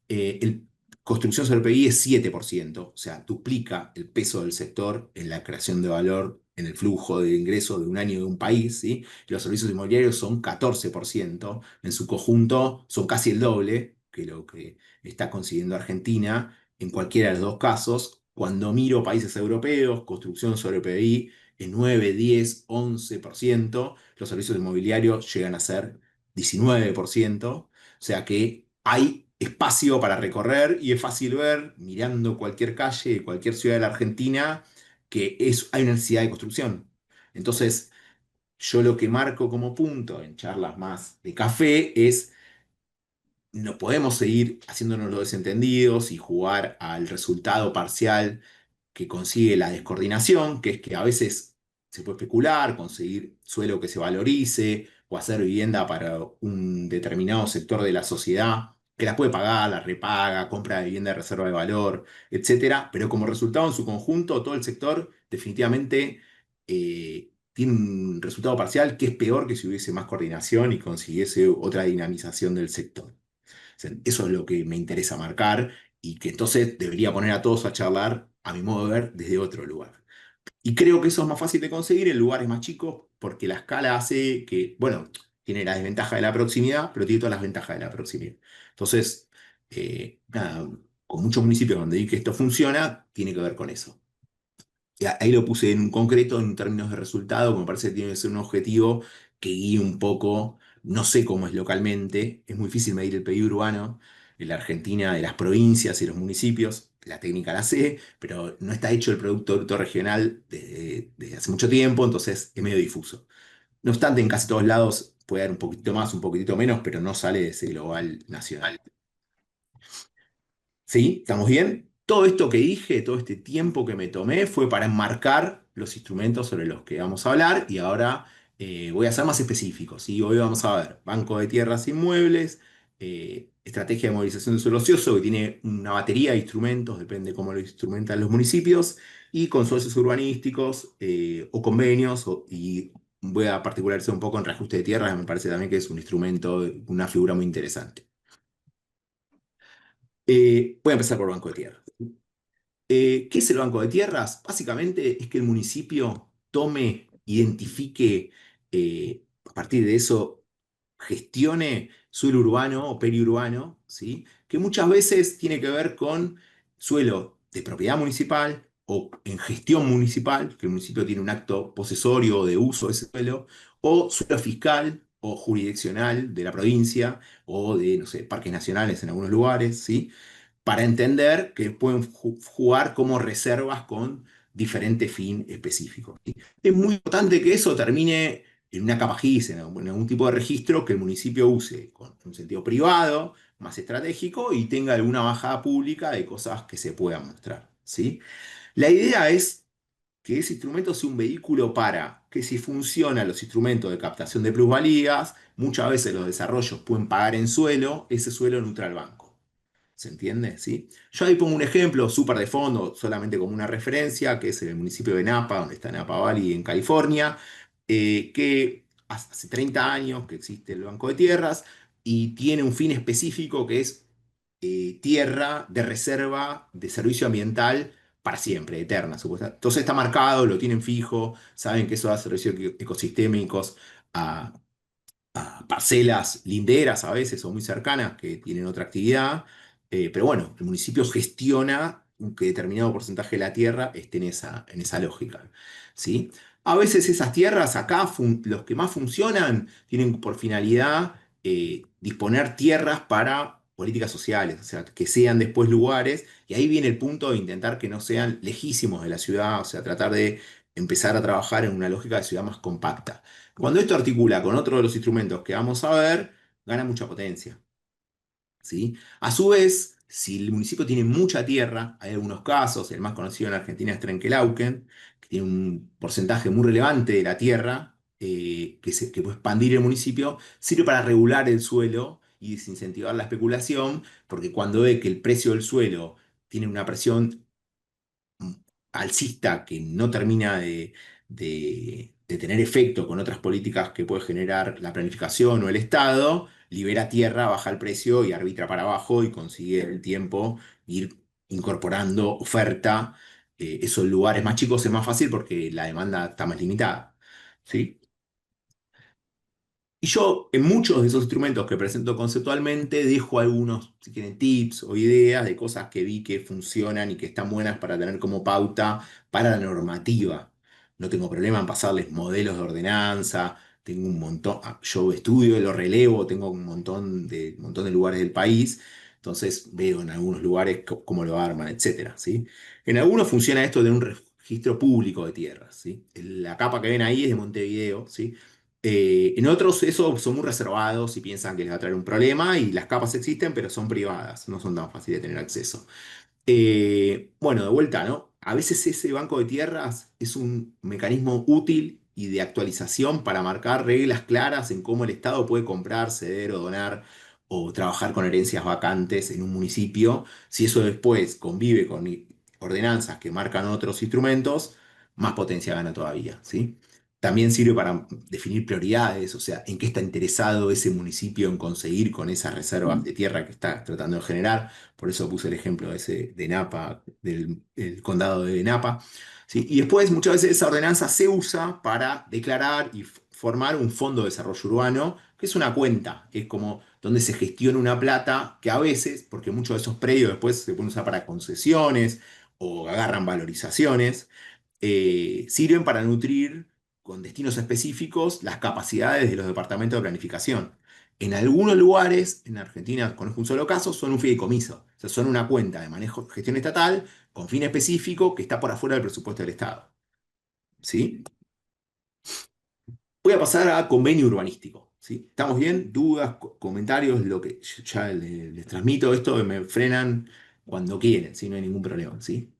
El construcción sobre PBI es 7%, o sea, duplica el peso del sector en la creación de valor, en el flujo de ingresos de un año de un país, ¿sí? Los servicios inmobiliarios son 14%, en su conjunto son casi el doble que lo que está consiguiendo Argentina en cualquiera de los dos casos. Cuando miro países europeos, construcción sobre PBI es 9, 10, 11%, los servicios inmobiliarios llegan a ser 19%, o sea que hay espacio para recorrer y es fácil ver, mirando cualquier calle de cualquier ciudad de la Argentina, que hay una necesidad de construcción. Entonces, yo lo que marco como punto en charlas más de café es no podemos seguir haciéndonos los desentendidos y jugar al resultado parcial que consigue la descoordinación, que es que a veces se puede especular, conseguir suelo que se valorice o hacer vivienda para un determinado sector de la sociedad que la puede pagar, la repaga, compra de vivienda de reserva de valor, etcétera, pero como resultado en su conjunto, todo el sector definitivamente tiene un resultado parcial que es peor que si hubiese más coordinación y consiguiese otra dinamización del sector. Sea, eso es lo que me interesa marcar y que entonces debería poner a todos a charlar, a mi modo de ver, desde otro lugar. Y creo que eso es más fácil de conseguir en lugares más chicos porque la escala hace que, bueno, tiene la desventaja de la proximidad, pero tiene todas las ventajas de la proximidad. Entonces, nada, con muchos municipios donde vi que esto funciona, tiene que ver con eso. Ahí lo puse en un concreto, en términos de resultado, me parece que tiene que ser un objetivo que guíe un poco, no sé cómo es localmente, es muy difícil medir el PIB urbano en la Argentina, de las provincias y los municipios, la técnica la sé, pero no está hecho el Producto Bruto Regional desde hace mucho tiempo, entonces es medio difuso. No obstante, en casi todos lados puede haber un poquitito más, un poquitito menos, pero no sale de ese global nacional. ¿Sí? ¿Estamos bien? Todo esto que dije, todo este tiempo que me tomé fue para enmarcar los instrumentos sobre los que vamos a hablar y ahora voy a ser más específico, ¿sí? Hoy vamos a ver banco de tierras inmuebles, estrategia de movilización del suelo ocioso que tiene una batería de instrumentos, depende cómo lo instrumentan los municipios, y consorcios urbanísticos o convenios, y voy a particularizar un poco en reajuste de tierras, me parece también que es un instrumento, una figura muy interesante. Voy a empezar por banco de tierras. ¿Qué es el banco de tierras? Básicamente es que el municipio tome, identifique, a partir de eso, gestione suelo urbano o periurbano, ¿sí? Que muchas veces tiene que ver con suelo de propiedad municipal o en gestión municipal, que el municipio tiene un acto posesorio de uso de ese suelo, o suelo fiscal o jurisdiccional de la provincia o de, no sé, parques nacionales en algunos lugares, ¿sí? Para entender que pueden jugar como reservas con diferente fin específico, ¿sí? Es muy importante que eso termine en una capajiz, en algún tipo de registro que el municipio use con un sentido privado, más estratégico y tenga alguna bajada pública de cosas que se puedan mostrar, ¿sí? La idea es que ese instrumento sea un vehículo para que si funcionan los instrumentos de captación de plusvalías, muchas veces los desarrollos pueden pagar en suelo, ese suelo nutre al banco. ¿Se entiende? ¿Sí? Yo ahí pongo un ejemplo súper de fondo, solamente como una referencia, que es el municipio de Napa, donde está Napa Valley en California, que hace 30 años que existe el Banco de Tierras y tiene un fin específico que es tierra de reserva de servicio ambiental para siempre, eterna, supuestamente. Entonces está marcado, lo tienen fijo, saben que eso da servicios ecosistémicos a parcelas linderas a veces o muy cercanas que tienen otra actividad, pero bueno, el municipio gestiona que determinado porcentaje de la tierra esté en esa lógica, ¿sí? A veces esas tierras acá, los que más funcionan, tienen por finalidad disponer tierras para políticas sociales, o sea, que sean después lugares, y ahí viene el punto de intentar que no sean lejísimos de la ciudad, o sea, tratar de empezar a trabajar en una lógica de ciudad más compacta. Cuando esto articula con otro de los instrumentos que vamos a ver, gana mucha potencia, ¿sí? A su vez, si el municipio tiene mucha tierra, hay algunos casos, el más conocido en Argentina es Trenquelauquen, que tiene un porcentaje muy relevante de la tierra que puede expandir el municipio, sirve para regular el suelo y desincentivar la especulación, porque cuando ve que el precio del suelo tiene una presión alcista que no termina de tener efecto con otras políticas que puede generar la planificación o el Estado, libera tierra, baja el precio y arbitra para abajo y consigue el tiempo ir incorporando oferta. Esos lugares más chicos es más fácil porque la demanda está más limitada. ¿Sí? Y yo en muchos de esos instrumentos que presento conceptualmente dejo algunos, si quieren, tips o ideas de cosas que vi que funcionan y que están buenas para tener como pauta para la normativa. No tengo problema en pasarles modelos de ordenanza, tengo un montón, yo estudio, lo relevo, tengo un montón de lugares del país, entonces veo en algunos lugares cómo lo arman, etcétera, ¿sí? En algunos funciona esto de un registro público de tierras, ¿sí? La capa que ven ahí es de Montevideo, ¿sí? En otros eso son muy reservados y piensan que les va a traer un problema y las capas existen, pero son privadas, no son tan fáciles de tener acceso. Bueno, de vuelta, ¿no? A veces ese banco de tierras es un mecanismo útil y de actualización para marcar reglas claras en cómo el Estado puede comprar, ceder o donar o trabajar con herencias vacantes en un municipio. Si eso después convive con ordenanzas que marcan otros instrumentos, más potencia gana todavía, ¿sí? También sirve para definir prioridades, o sea, en qué está interesado ese municipio en conseguir con esas reservas de tierra que está tratando de generar. Por eso puse el ejemplo ese de Napa, del el condado de Napa. ¿Sí? Y después muchas veces esa ordenanza se usa para declarar y formar un fondo de desarrollo urbano, que es una cuenta, es como donde se gestiona una plata que a veces, porque muchos de esos predios después se pueden usar para concesiones o agarran valorizaciones, sirven para nutrir con destinos específicos las capacidades de los departamentos de planificación. En algunos lugares, en Argentina conozco un solo caso, son un fideicomiso. O sea, son una cuenta de manejo, gestión estatal con fin específico que está por afuera del presupuesto del Estado. ¿Sí? Voy a pasar a convenio urbanístico. ¿Sí? ¿Estamos bien? ¿Dudas, comentarios? Lo que ya les transmito esto, me frenan cuando quieren, ¿sí? No hay ningún problema. ¿Sí?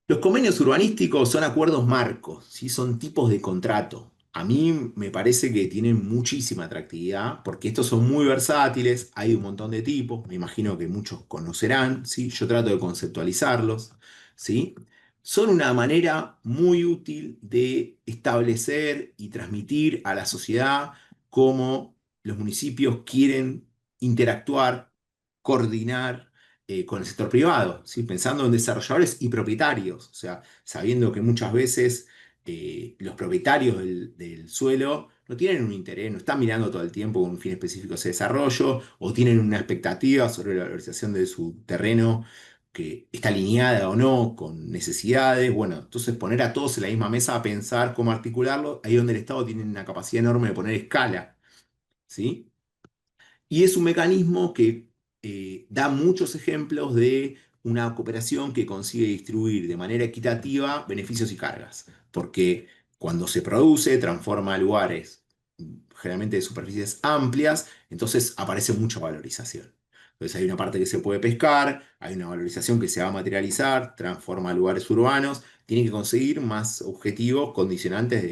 Los convenios urbanísticos son acuerdos marcos, ¿sí? Son tipos de contrato. A mí me parece que tienen muchísima atractividad porque estos son muy versátiles, hay un montón de tipos, me imagino que muchos conocerán, ¿sí? Yo trato de conceptualizarlos, ¿sí? Son una manera muy útil de establecer y transmitir a la sociedad cómo los municipios quieren interactuar, coordinar con el sector privado, ¿sí? Pensando en desarrolladores y propietarios, o sea, sabiendo que muchas veces los propietarios del suelo no tienen un interés, no están mirando todo el tiempo con un fin específico ese desarrollo, o tienen una expectativa sobre la valorización de su terreno que está alineada o no con necesidades. Bueno, entonces poner a todos en la misma mesa a pensar cómo articularlo, ahí donde el Estado tiene una capacidad enorme de poner escala, ¿sí? Y es un mecanismo que da muchos ejemplos de una cooperación que consigue distribuir de manera equitativa beneficios y cargas, porque cuando se produce transforma lugares generalmente de superficies amplias, entonces aparece mucha valorización. Entonces hay una parte que se puede pescar, hay una valorización que se va a materializar, transforma lugares urbanos, tiene que conseguir más objetivos condicionantes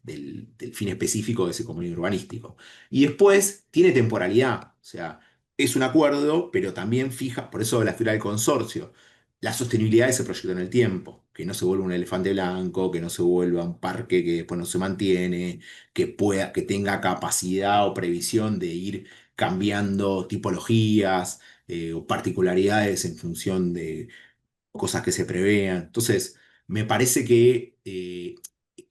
del fin específico de ese convenio urbanístico. Y después tiene temporalidad, o sea, es un acuerdo, pero también fija, por eso la figura del consorcio, la sostenibilidad de ese proyecto en el tiempo, que no se vuelva un elefante blanco, que no se vuelva un parque que después no se mantiene, que pueda, que tenga capacidad o previsión de ir cambiando tipologías o particularidades en función de cosas que se prevean. Entonces, me parece que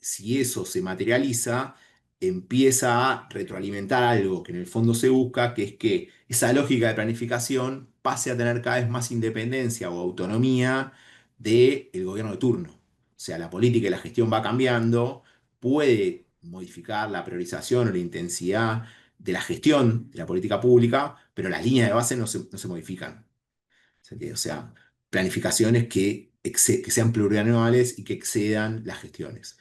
si eso se materializa, empieza a retroalimentar algo que en el fondo se busca, que es que esa lógica de planificación pase a tener cada vez más independencia o autonomía del gobierno de turno. O sea, la política y la gestión va cambiando, puede modificar la priorización o la intensidad de la gestión de la política pública, pero las líneas de base no se modifican. O sea, planificaciones que sean plurianuales y que excedan las gestiones.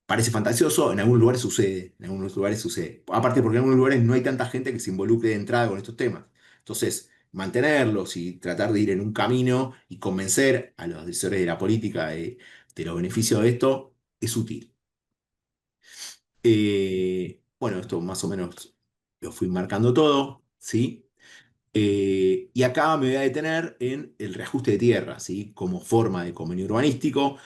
Parece fantasioso, en algunos lugares sucede, en algunos lugares sucede. Aparte porque en algunos lugares no hay tanta gente que se involucre de entrada con estos temas. Entonces, mantenerlos y tratar de ir en un camino y convencer a los decisores de la política de los beneficios de esto es útil. Bueno, esto más o menos lo fui marcando todo, ¿sí? Y acá me voy a detener en el reajuste de tierra, ¿sí? Como forma de convenio urbanístico.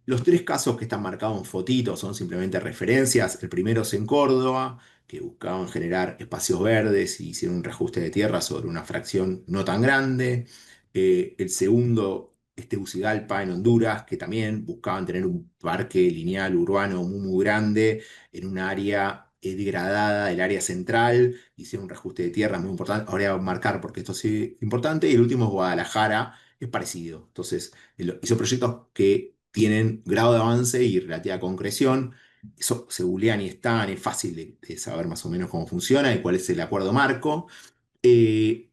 Los tres casos que están marcados en fotitos son simplemente referencias. El primero es en Córdoba, que buscaban generar espacios verdes y hicieron un reajuste de tierra sobre una fracción no tan grande. El segundo es Tegucigalpa, en Honduras, que también buscaban tener un parque lineal urbano muy, muy grande en un área degradada, el área central, hicieron un reajuste de tierra muy importante. Ahora voy a marcar porque esto sí es importante. Y el último es Guadalajara, es parecido. Entonces, hizo proyectos que tienen grado de avance y relativa concreción. Eso se googlean y están, es fácil de saber más o menos cómo funciona y cuál es el acuerdo marco. Eh,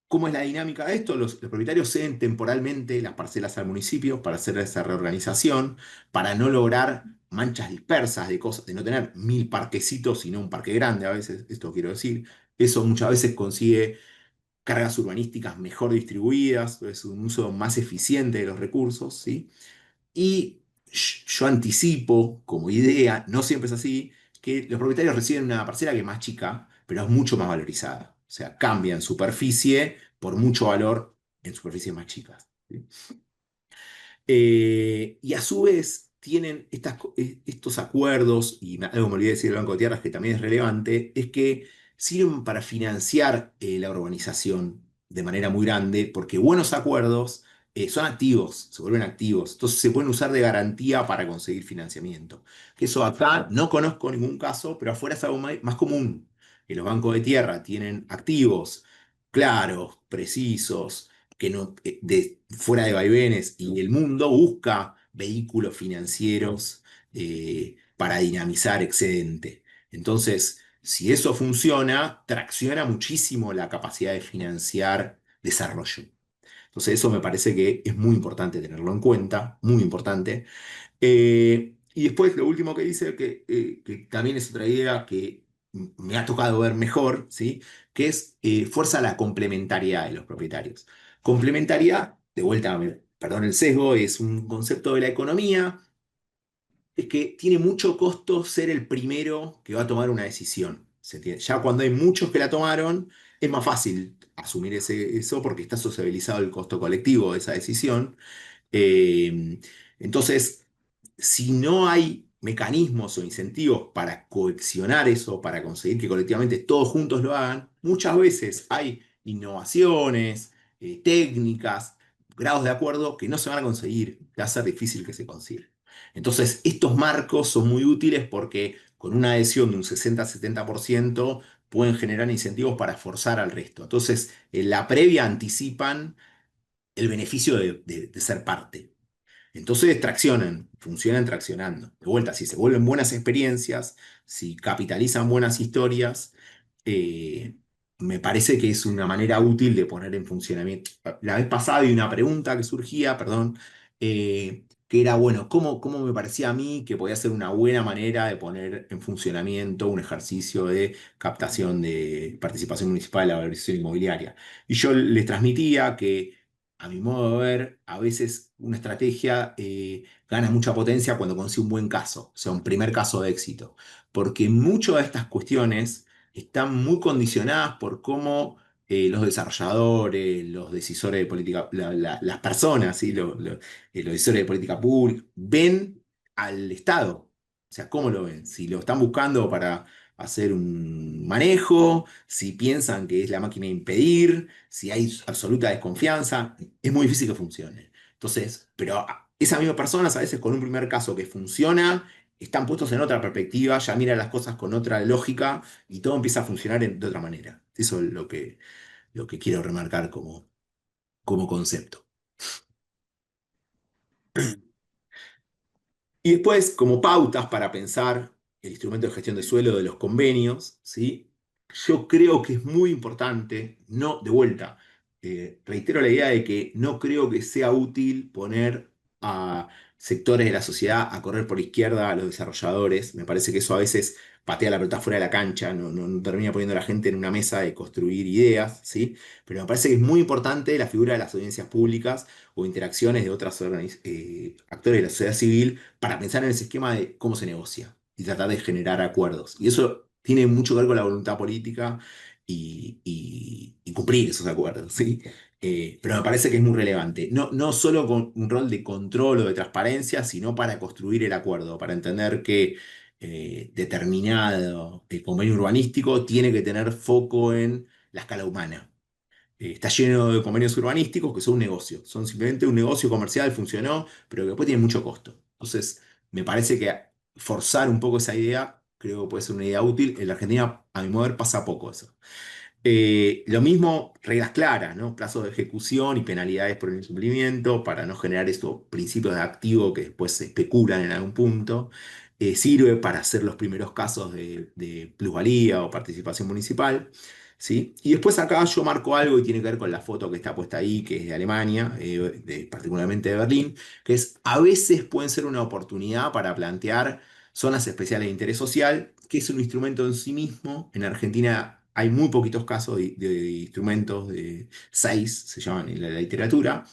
¿Cómo es la dinámica de esto? Los propietarios ceden temporalmente las parcelas al municipio para hacer esa reorganización, para no lograr manchas dispersas de cosas, de no tener 1000 parquecitos, sino un parque grande a veces, esto quiero decir. Eso muchas veces consigue cargas urbanísticas mejor distribuidas, es un uso más eficiente de los recursos, ¿sí? Y yo anticipo como idea, no siempre es así, que los propietarios reciben una parcela que es más chica, pero es mucho más valorizada. O sea, cambia en superficie por mucho valor en superficies más chicas. ¿Sí? Y a su vez tienen estos acuerdos, y algo me olvidé de decir del Banco de Tierras que también es relevante, es que sirven para financiar la urbanización de manera muy grande, porque buenos acuerdos son activos, se vuelven activos, entonces se pueden usar de garantía para conseguir financiamiento. Que eso acá no conozco ningún caso, pero afuera es algo más común, que los bancos de tierra tienen activos claros, precisos, que no, fuera de vaivenes, y el mundo busca vehículos financieros para dinamizar excedente. Entonces, si eso funciona, tracciona muchísimo la capacidad de financiar desarrollo. Entonces, eso me parece que es muy importante tenerlo en cuenta, muy importante. Y después lo último que dice, que también es otra idea que me ha tocado ver mejor, ¿sí? Que es fuerza la complementariedad de los propietarios. Complementariedad, de vuelta, perdón el sesgo, es un concepto de la economía, es que tiene mucho costo ser el primero que va a tomar una decisión. Ya cuando hay muchos que la tomaron, es más fácil asumir eso porque está sociabilizado el costo colectivo de esa decisión. Eh, entonces, si no hay mecanismos o incentivos para coaccionar eso, para conseguir que colectivamente todos juntos lo hagan, muchas veces hay innovaciones, técnicas, grados de acuerdo que no se van a conseguir, que va a ser difícil que se consiga. Entonces, estos marcos son muy útiles porque con una adhesión de un 60-70% pueden generar incentivos para forzar al resto. Entonces, en la previa anticipan el beneficio de ser parte. Entonces traccionan, funcionan traccionando. De vuelta, si se vuelven buenas experiencias, si capitalizan buenas historias, eh, me parece que es una manera útil de poner en funcionamiento. La vez pasada hay una pregunta que surgía, perdón, que era, bueno, ¿cómo me parecía a mí que podía ser una buena manera de poner en funcionamiento un ejercicio de captación de participación municipal en la valorización inmobiliaria? Y yo les transmitía que a mi modo de ver, a veces una estrategia gana mucha potencia cuando consigue un buen caso, o sea, un primer caso de éxito. Porque muchas de estas cuestiones están muy condicionadas por cómo los desarrolladores, los decisores de política, las personas, ¿sí? Los decisores de política pública, ven al Estado. O sea, ¿cómo lo ven? Si lo están buscando para hacer un manejo, si piensan que es la máquina de impedir, si hay absoluta desconfianza, es muy difícil que funcione. Entonces, pero esas mismas personas a veces con un primer caso que funciona, están puestos en otra perspectiva, ya miran las cosas con otra lógica y todo empieza a funcionar de otra manera. Eso es lo que quiero remarcar como concepto. Y después, como pautas para pensar el instrumento de gestión de suelo de los convenios, ¿sí? Yo creo que es muy importante, no, de vuelta, reitero la idea de que no creo que sea útil poner a sectores de la sociedad a correr por izquierda a los desarrolladores. Me parece que eso a veces patea la pelota fuera de la cancha, no termina poniendo a la gente en una mesa de construir ideas, ¿sí? Pero me parece que es muy importante la figura de las audiencias públicas o interacciones de otros actores de la sociedad civil para pensar en ese esquema de cómo se negocia y tratar de generar acuerdos. Y eso tiene mucho que ver con la voluntad política y cumplir esos acuerdos, ¿sí? Pero me parece que es muy relevante. No solo con un rol de control o de transparencia, sino para construir el acuerdo, para entender que determinado convenio urbanístico tiene que tener foco en la escala humana. Está lleno de convenios urbanísticos que son un negocio, son simplemente un negocio comercial, funcionó, pero que después tiene mucho costo. Entonces, me parece que forzar un poco esa idea, creo que puede ser una idea útil. En la Argentina, a mi modo de ver, pasa poco eso. Lo mismo, reglas claras, ¿no? Plazos de ejecución y penalidades por el incumplimiento para no generar estos principios de activo que después se especulan en algún punto. Sirve para hacer los primeros casos de plusvalía o participación municipal. ¿sí? Y después acá yo marco algo y tiene que ver con la foto que está puesta ahí, que es de Alemania, particularmente de Berlín, que es a veces pueden ser una oportunidad para plantear zonas especiales de interés social, que es un instrumento en sí mismo. En Argentina hay muy poquitos casos de instrumentos de seis, se llaman en la literatura.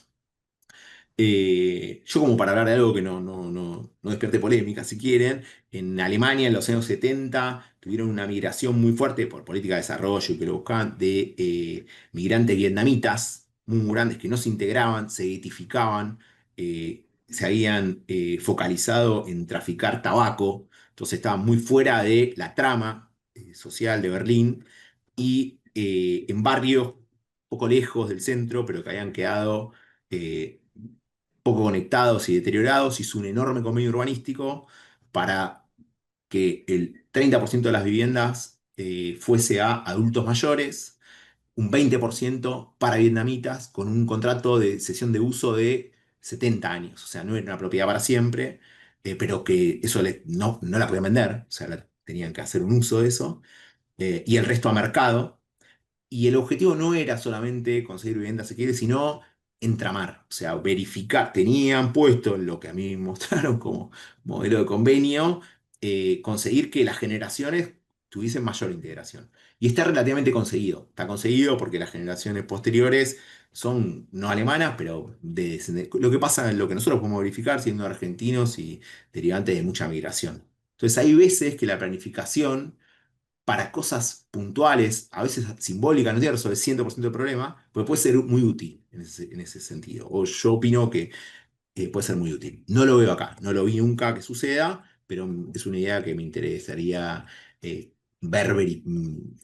Yo como para hablar de algo que no despierte polémica, si quieren, en Alemania en los años 70 tuvieron una migración muy fuerte por política de desarrollo y que lo buscaban de migrantes vietnamitas muy grandes que no se integraban, se identificaban, se habían focalizado en traficar tabaco, entonces estaban muy fuera de la trama social de Berlín y en barrios poco lejos del centro, pero que habían quedado poco conectados y deteriorados, hizo un enorme convenio urbanístico para que el 30% de las viviendas fuese a adultos mayores, un 20% para vietnamitas, con un contrato de cesión de uso de 70 años. O sea, no era una propiedad para siempre, pero que eso no la podían vender, o sea, tenían que hacer un uso de eso, y el resto a mercado. Y el objetivo no era solamente conseguir vivienda asequible, sino entramar, o sea, verificar. Tenían puesto en lo que a mí me mostraron como modelo de convenio, conseguir que las generaciones tuviesen mayor integración. Y está relativamente conseguido. Está conseguido porque las generaciones posteriores son no alemanas, pero lo que pasa, lo que nosotros podemos verificar siendo argentinos y derivantes de mucha migración. Entonces hay veces que la planificación para cosas puntuales, a veces simbólicas, no tiene que resolver 100% del problema, pero puede ser muy útil en ese sentido. O yo opino que puede ser muy útil. No lo veo acá, no lo vi nunca que suceda, pero es una idea que me interesaría ver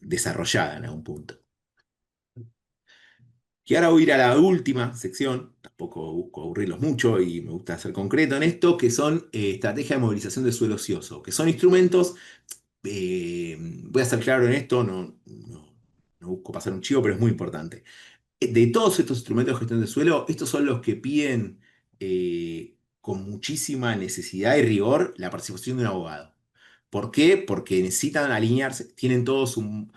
desarrollada en algún punto. Y ahora voy a ir a la última sección, tampoco busco aburrirlos mucho y me gusta ser concreto en esto, que son estrategias de movilización de suelo ocioso, que son instrumentos voy a ser claro en esto, no busco pasar un chivo, pero es muy importante. De todos estos instrumentos de gestión de suelo, estos son los que piden con muchísima necesidad y rigor la participación de un abogado. ¿Por qué? Porque necesitan alinearse, tienen todos un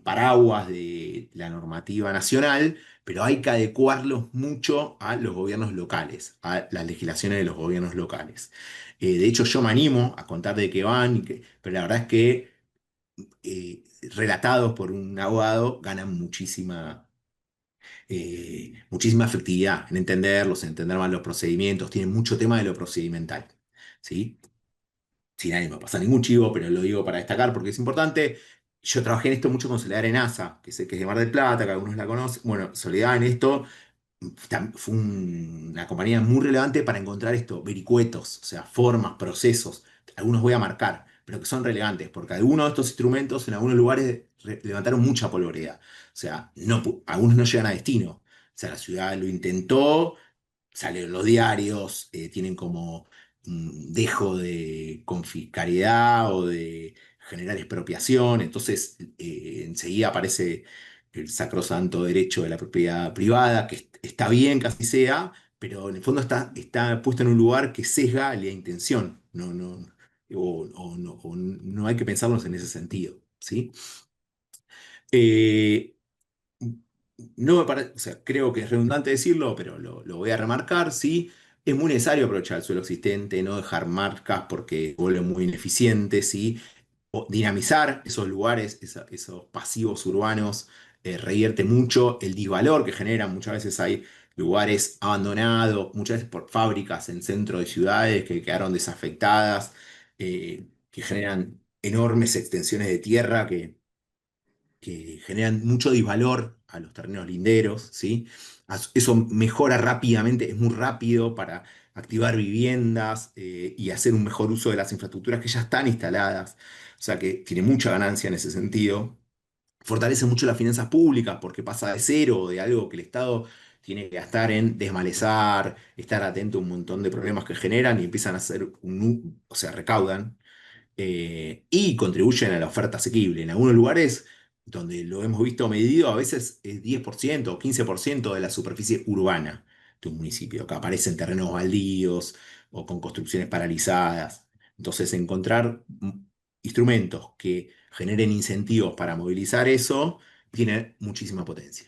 paraguas de la normativa nacional, pero hay que adecuarlos mucho a los gobiernos locales, a las legislaciones de los gobiernos locales. De hecho, yo me animo a contar de qué van, pero la verdad es que relatados por un abogado ganan muchísima efectividad en entenderlos, en entender más los procedimientos, tienen mucho tema de lo procedimental, ¿sí? Sin ánimo de pasar ningún chivo, pero lo digo para destacar porque es importante. Yo trabajé en esto mucho con Soledad Arenaza, que sé que es de Mar del Plata, que algunos la conocen. Bueno, Soledad en esto fue una compañía muy relevante para encontrar esto, vericuetos, o sea, formas, procesos. Algunos voy a marcar, pero que son relevantes, porque algunos de estos instrumentos en algunos lugares levantaron mucha polvareda. O sea, algunos no llegan a destino. O sea, la ciudad lo intentó, salieron los diarios, tienen como dejo de confiscariedad o de generar expropiación, entonces enseguida aparece el sacrosanto derecho de la propiedad privada, que está bien que así sea, pero en el fondo está puesto en un lugar que sesga la intención, o no hay que pensarlos en ese sentido, ¿sí? Eh, no me parece, o sea, creo que es redundante decirlo, pero lo voy a remarcar, ¿sí? Es muy necesario aprovechar el suelo existente, no dejar marcas porque vuelve muy ineficiente, ¿sí? O dinamizar esos lugares, esos pasivos urbanos, revierte mucho el disvalor que generan. Muchas veces hay lugares abandonados, muchas veces por fábricas en centro de ciudades que quedaron desafectadas, que generan enormes extensiones de tierra que generan mucho disvalor a los terrenos linderos, ¿sí? Eso mejora rápidamente, es muy rápido para activar viviendas y hacer un mejor uso de las infraestructuras que ya están instaladas. O sea que tiene mucha ganancia en ese sentido. Fortalece mucho las finanzas públicas porque pasa de cero, de algo que el Estado tiene que gastar en desmalezar, estar atento a un montón de problemas que generan y empiezan a hacer o sea, recaudan y contribuyen a la oferta asequible. En algunos lugares donde lo hemos visto medido, a veces es 10% o 15% de la superficie urbana de un municipio, que aparecen terrenos baldíos o con construcciones paralizadas. Entonces, encontrar instrumentos que generen incentivos para movilizar eso tiene muchísima potencia.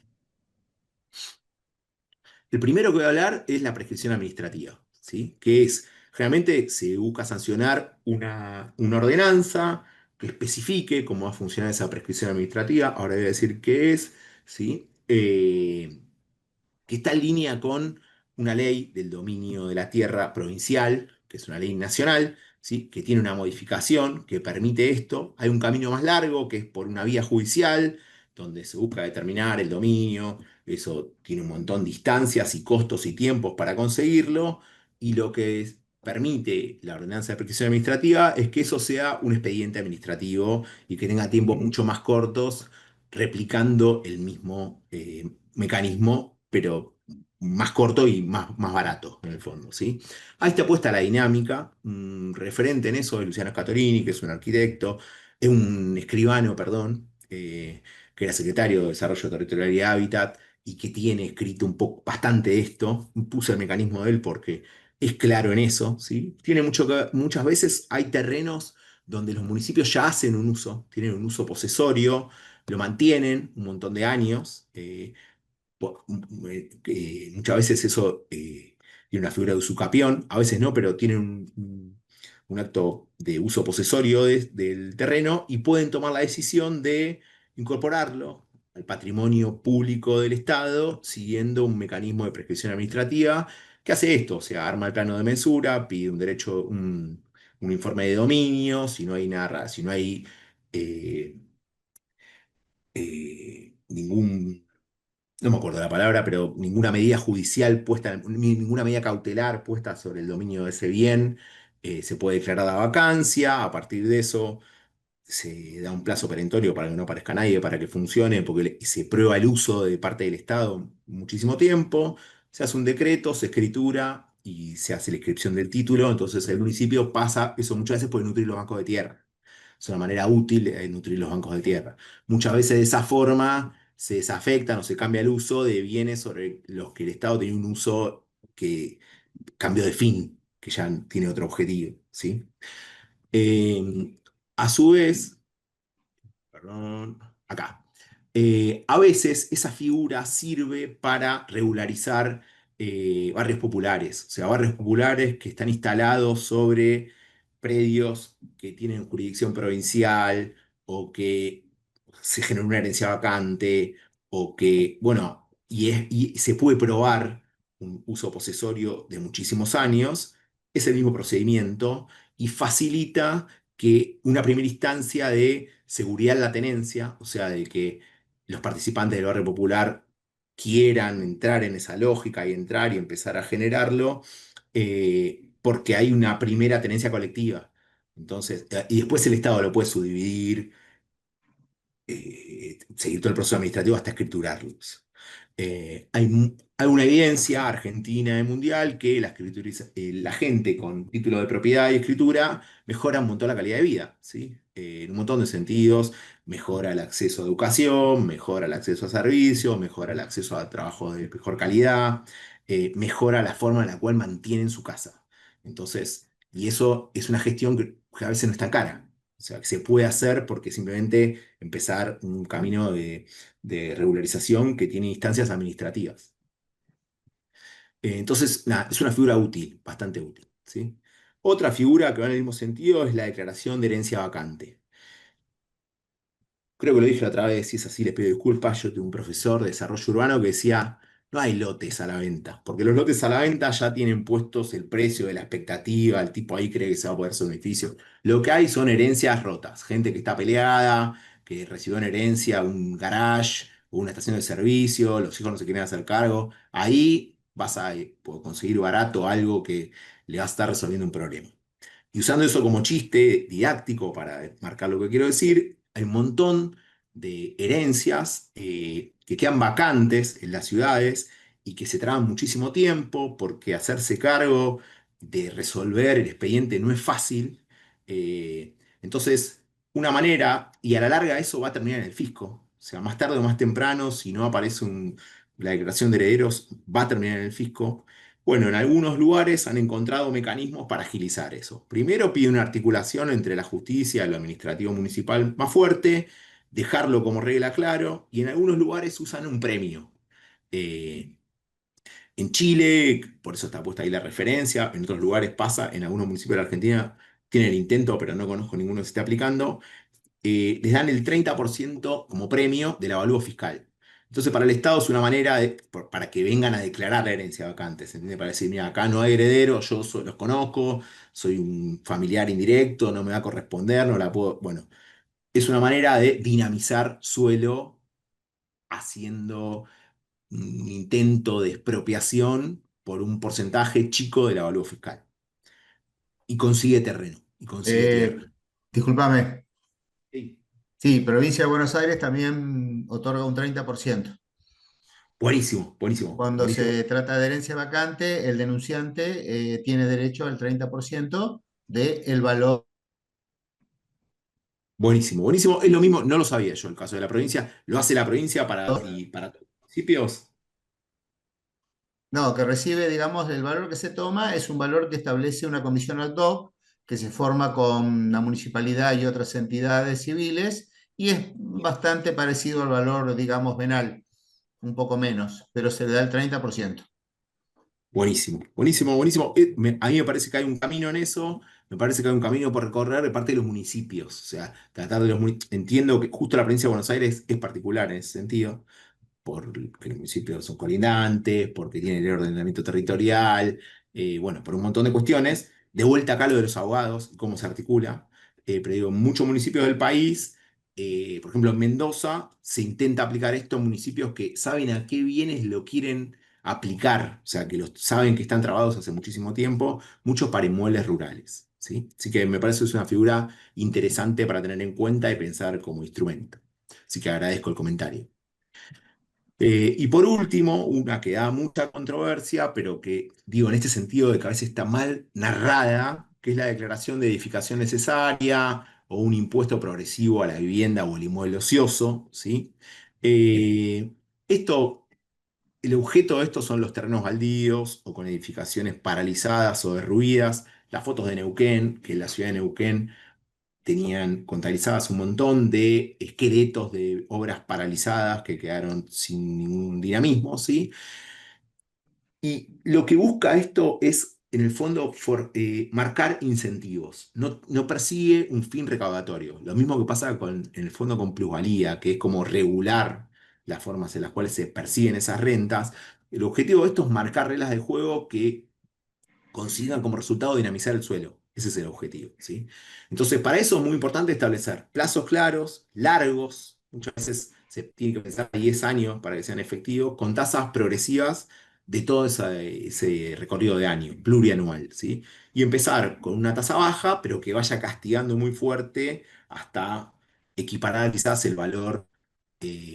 El primero que voy a hablar es la prescripción administrativa, ¿sí? Que es, generalmente se busca sancionar una ordenanza que especifique cómo va a funcionar esa prescripción administrativa. Ahora voy a decir qué es, ¿sí? Que está en línea con una ley del dominio de la tierra provincial, que es una ley nacional, ¿sí? Que tiene una modificación que permite esto. Hay un camino más largo, que es por una vía judicial, donde se busca determinar el dominio. Eso tiene un montón de instancias y costos y tiempos para conseguirlo. Y lo que permite la ordenanza de prescripción administrativa es que eso sea un expediente administrativo y que tenga tiempos mucho más cortos, replicando el mismo mecanismo, pero más corto y más barato en el fondo, ¿sí? Ahí está puesta la dinámica. Un referente en eso es Luciano Scatorini, que es un arquitecto, es un escribano, perdón, que era secretario de Desarrollo Territorial y Hábitat y que tiene escrito un poco bastante de esto. Puse el mecanismo de él porque es claro en eso, ¿sí? Tiene mucho que muchas veces hay terrenos donde los municipios ya hacen un uso, tienen un uso posesorio, lo mantienen un montón de años. Muchas veces eso tiene una figura de usucapión, a veces no, pero tienen un acto de uso posesorio del terreno y pueden tomar la decisión de incorporarlo al patrimonio público del Estado siguiendo un mecanismo de prescripción administrativa que hace esto, o sea, arma el plano de mensura, pide un derecho, un informe de dominio, si no hay nada, si no hay eh, ningún, no me acuerdo la palabra, pero ninguna medida judicial puesta, ninguna medida cautelar puesta sobre el dominio de ese bien, se puede declarar la vacancia. A partir de eso se da un plazo perentorio para que no aparezca nadie, para que funcione, porque se prueba el uso de parte del Estado muchísimo tiempo. Se hace un decreto, se escritura y se hace la inscripción del título. Entonces el municipio pasa, eso muchas veces puede nutrir los bancos de tierra. Es una manera útil de nutrir los bancos de tierra. Muchas veces de esa forma se desafectan o se cambia el uso de bienes sobre los que el Estado tenía un uso que cambió de fin, que ya tiene otro objetivo, ¿sí? Eh, a su vez, perdón, acá. A veces esa figura sirve para regularizar barrios populares, o sea, barrios populares que están instalados sobre predios que tienen jurisdicción provincial o que se generó una herencia vacante o que, bueno, y se puede probar un uso posesorio de muchísimos años, es el mismo procedimiento y facilita que una primera instancia de seguridad en la tenencia, o sea, de que los participantes del barrio popular quieran entrar en esa lógica y entrar y empezar a generarlo, porque hay una primera tenencia colectiva. Entonces, y después el Estado lo puede subdividir, seguir todo el proceso administrativo hasta escriturarlos. Hay una evidencia argentina y mundial que la gente con título de propiedad y escritura mejora un montón la calidad de vida, ¿sí? En un montón de sentidos, mejora el acceso a educación, mejora el acceso a servicios, mejora el acceso a trabajo de mejor calidad, mejora la forma en la cual mantienen su casa. Entonces, y eso es una gestión que a veces no es tan cara. O sea, que se puede hacer porque simplemente empezar un camino de regularización que tiene instancias administrativas. Entonces, nada, es una figura útil, bastante útil, ¿sí? Otra figura que va en el mismo sentido es la declaración de herencia vacante. Creo que lo dije la otra vez, si es así les pido disculpas. Yo tuve un profesor de desarrollo urbano que decía, no hay lotes a la venta, porque los lotes a la venta ya tienen puestos el precio de la expectativa, el tipo ahí cree que se va a poder hacer un edificio. Lo que hay son herencias rotas, gente que está peleada, que recibió en herencia un garage o una estación de servicio, los hijos no se quieren hacer cargo. Ahí vas a conseguir barato algo que le va a estar resolviendo un problema. Y usando eso como chiste didáctico para marcar lo que quiero decir, hay un montón de herencias que quedan vacantes en las ciudades y que se traban muchísimo tiempo porque hacerse cargo de resolver el expediente no es fácil. Entonces, una manera, y a la larga eso va a terminar en el fisco. O sea, más tarde o más temprano, si no aparece la declaración de herederos, va a terminar en el fisco. Bueno, en algunos lugares han encontrado mecanismos para agilizar eso. Primero pide una articulación entre la justicia y lo administrativo municipal más fuerte dejarlo como regla claro, y en algunos lugares usan un premio. Eh, en Chile, por eso está puesta ahí la referencia, en otros lugares pasa, en algunos municipios de la Argentina tienen el intento, pero no conozco ninguno que se esté aplicando, les dan el 30% como premio del avalúo fiscal. Entonces, para el Estado es una manera para que vengan a declarar la herencia vacante, ¿se entiende? Para decir, mira, acá no hay heredero, los conozco, soy un familiar indirecto, no me va a corresponder, no la puedo. Bueno, es una manera de dinamizar suelo haciendo un intento de expropiación por un porcentaje chico del avalúo fiscal. Y consigue terreno, y consigue Eh, tierra. discúlpame. Sí. Sí, Provincia de Buenos Aires también otorga un 30%. Buenísimo, buenísimo, Cuando buenísimo. se trata de herencia vacante, el denunciante tiene derecho al 30% del valor. Buenísimo, buenísimo. Es lo mismo, no lo sabía yo el caso de la provincia. ¿Lo hace la provincia y para todos los municipios? No, que recibe, digamos, el valor que se toma es un valor que establece una comisión ad hoc que se forma con la municipalidad y otras entidades civiles y es bastante parecido al valor, digamos, venal, un poco menos, pero se le da el 30%. Buenísimo, buenísimo, buenísimo. A mí me parece que hay un camino en eso, me parece que hay un camino por recorrer de parte de los municipios. O sea, tratar de Entiendo que justo la provincia de Buenos Aires es particular en ese sentido, porque los municipios son colindantes, porque tienen el ordenamiento territorial, bueno, por un montón de cuestiones. De vuelta acá lo de los abogados, cómo se articula. Pero digo, en muchos municipios del país, por ejemplo en Mendoza, se intenta aplicar esto en municipios que saben a qué bienes lo quieren aplicar, o sea, que saben que están trabados hace muchísimo tiempo, muchos para inmuebles rurales. ¿Sí? Así que me parece que es una figura interesante para tener en cuenta y pensar como instrumento. Así que agradezco el comentario. Y por último, una que da mucha controversia, pero que digo en este sentido de que a veces está mal narrada, que es la declaración de edificación necesaria o un impuesto progresivo a la vivienda o el inmueble ocioso, ¿sí? Eh, esto, el objeto de esto son los terrenos baldíos o con edificaciones paralizadas o derruidas. Las fotos de Neuquén, que en la ciudad de Neuquén tenían contabilizadas un montón de esqueletos de obras paralizadas que quedaron sin ningún dinamismo, ¿sí? Y lo que busca esto es, en el fondo, marcar incentivos. No persigue un fin recaudatorio. Lo mismo que pasa en el fondo con plusvalía, que es como regular las formas en las cuales se persiguen esas rentas. El objetivo de esto es marcar reglas de juego que consigan como resultado dinamizar el suelo. Ese es el objetivo, ¿sí? Entonces, para eso es muy importante establecer plazos claros, largos, muchas veces se tiene que pensar 10 años para que sean efectivos, con tasas progresivas de todo ese recorrido de año, plurianual, ¿sí? Y empezar con una tasa baja, pero que vaya castigando muy fuerte hasta equiparar quizás el valor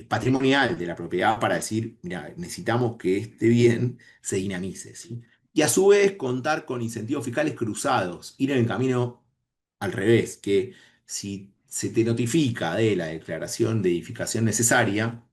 patrimonial de la propiedad para decir, mira, necesitamos que este bien se dinamice, ¿sí? Y a su vez contar con incentivos fiscales cruzados, ir en el camino al revés, que si se te notifica de la declaración de edificación necesaria,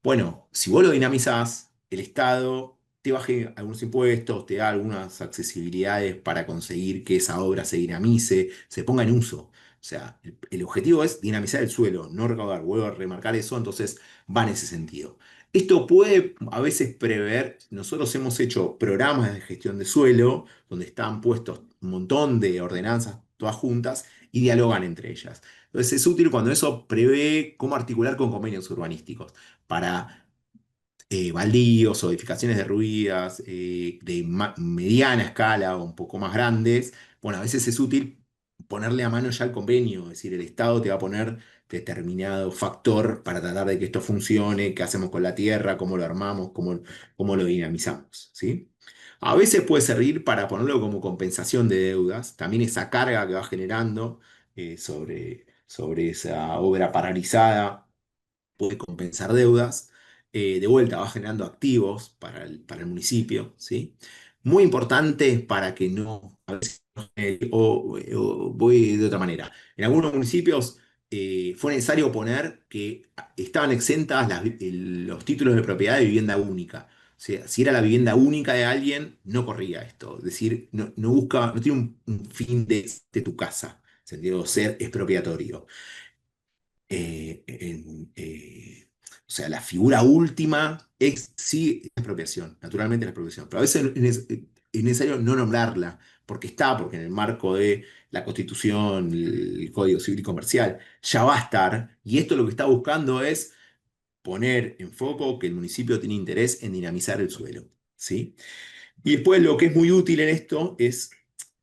bueno, si vos lo dinamizás, el Estado te baje algunos impuestos, te da algunas accesibilidades para conseguir que esa obra se dinamice, se ponga en uso. O sea, el objetivo es dinamizar el suelo, no recaudar. Vuelvo a remarcar eso, entonces va en ese sentido. Esto puede a veces prever, nosotros hemos hecho programas de gestión de suelo, donde están puestos un montón de ordenanzas todas juntas y dialogan entre ellas. Entonces es útil cuando eso prevé cómo articular con convenios urbanísticos para baldíos o edificaciones derruidas de mediana escala o un poco más grandes. Bueno, a veces es útil ponerle a mano ya el convenio, es decir, el Estado te va a poner determinado factor para tratar de que esto funcione, qué hacemos con la tierra, cómo lo armamos, cómo lo dinamizamos, ¿sí? A veces puede servir para ponerlo como compensación de deudas, también esa carga que va generando sobre esa obra paralizada puede compensar deudas. De vuelta va generando activos para el municipio, ¿sí? Muy importante para que no, a veces, o voy de otra manera. En algunos municipios fue necesario poner que estaban exentas los títulos de propiedad de vivienda única. O sea, si era la vivienda única de alguien, no corría esto. Es decir, no busca, no tiene un fin de tu casa, sentido ser expropiatorio. O sea, la figura última es sí la expropiación, naturalmente la expropiación, pero a veces es necesario no nombrarla, porque en el marco de la Constitución, el Código Civil y Comercial, ya va a estar, y esto lo que está buscando es poner en foco que el municipio tiene interés en dinamizar el suelo, ¿sí? Y después lo que es muy útil en esto es,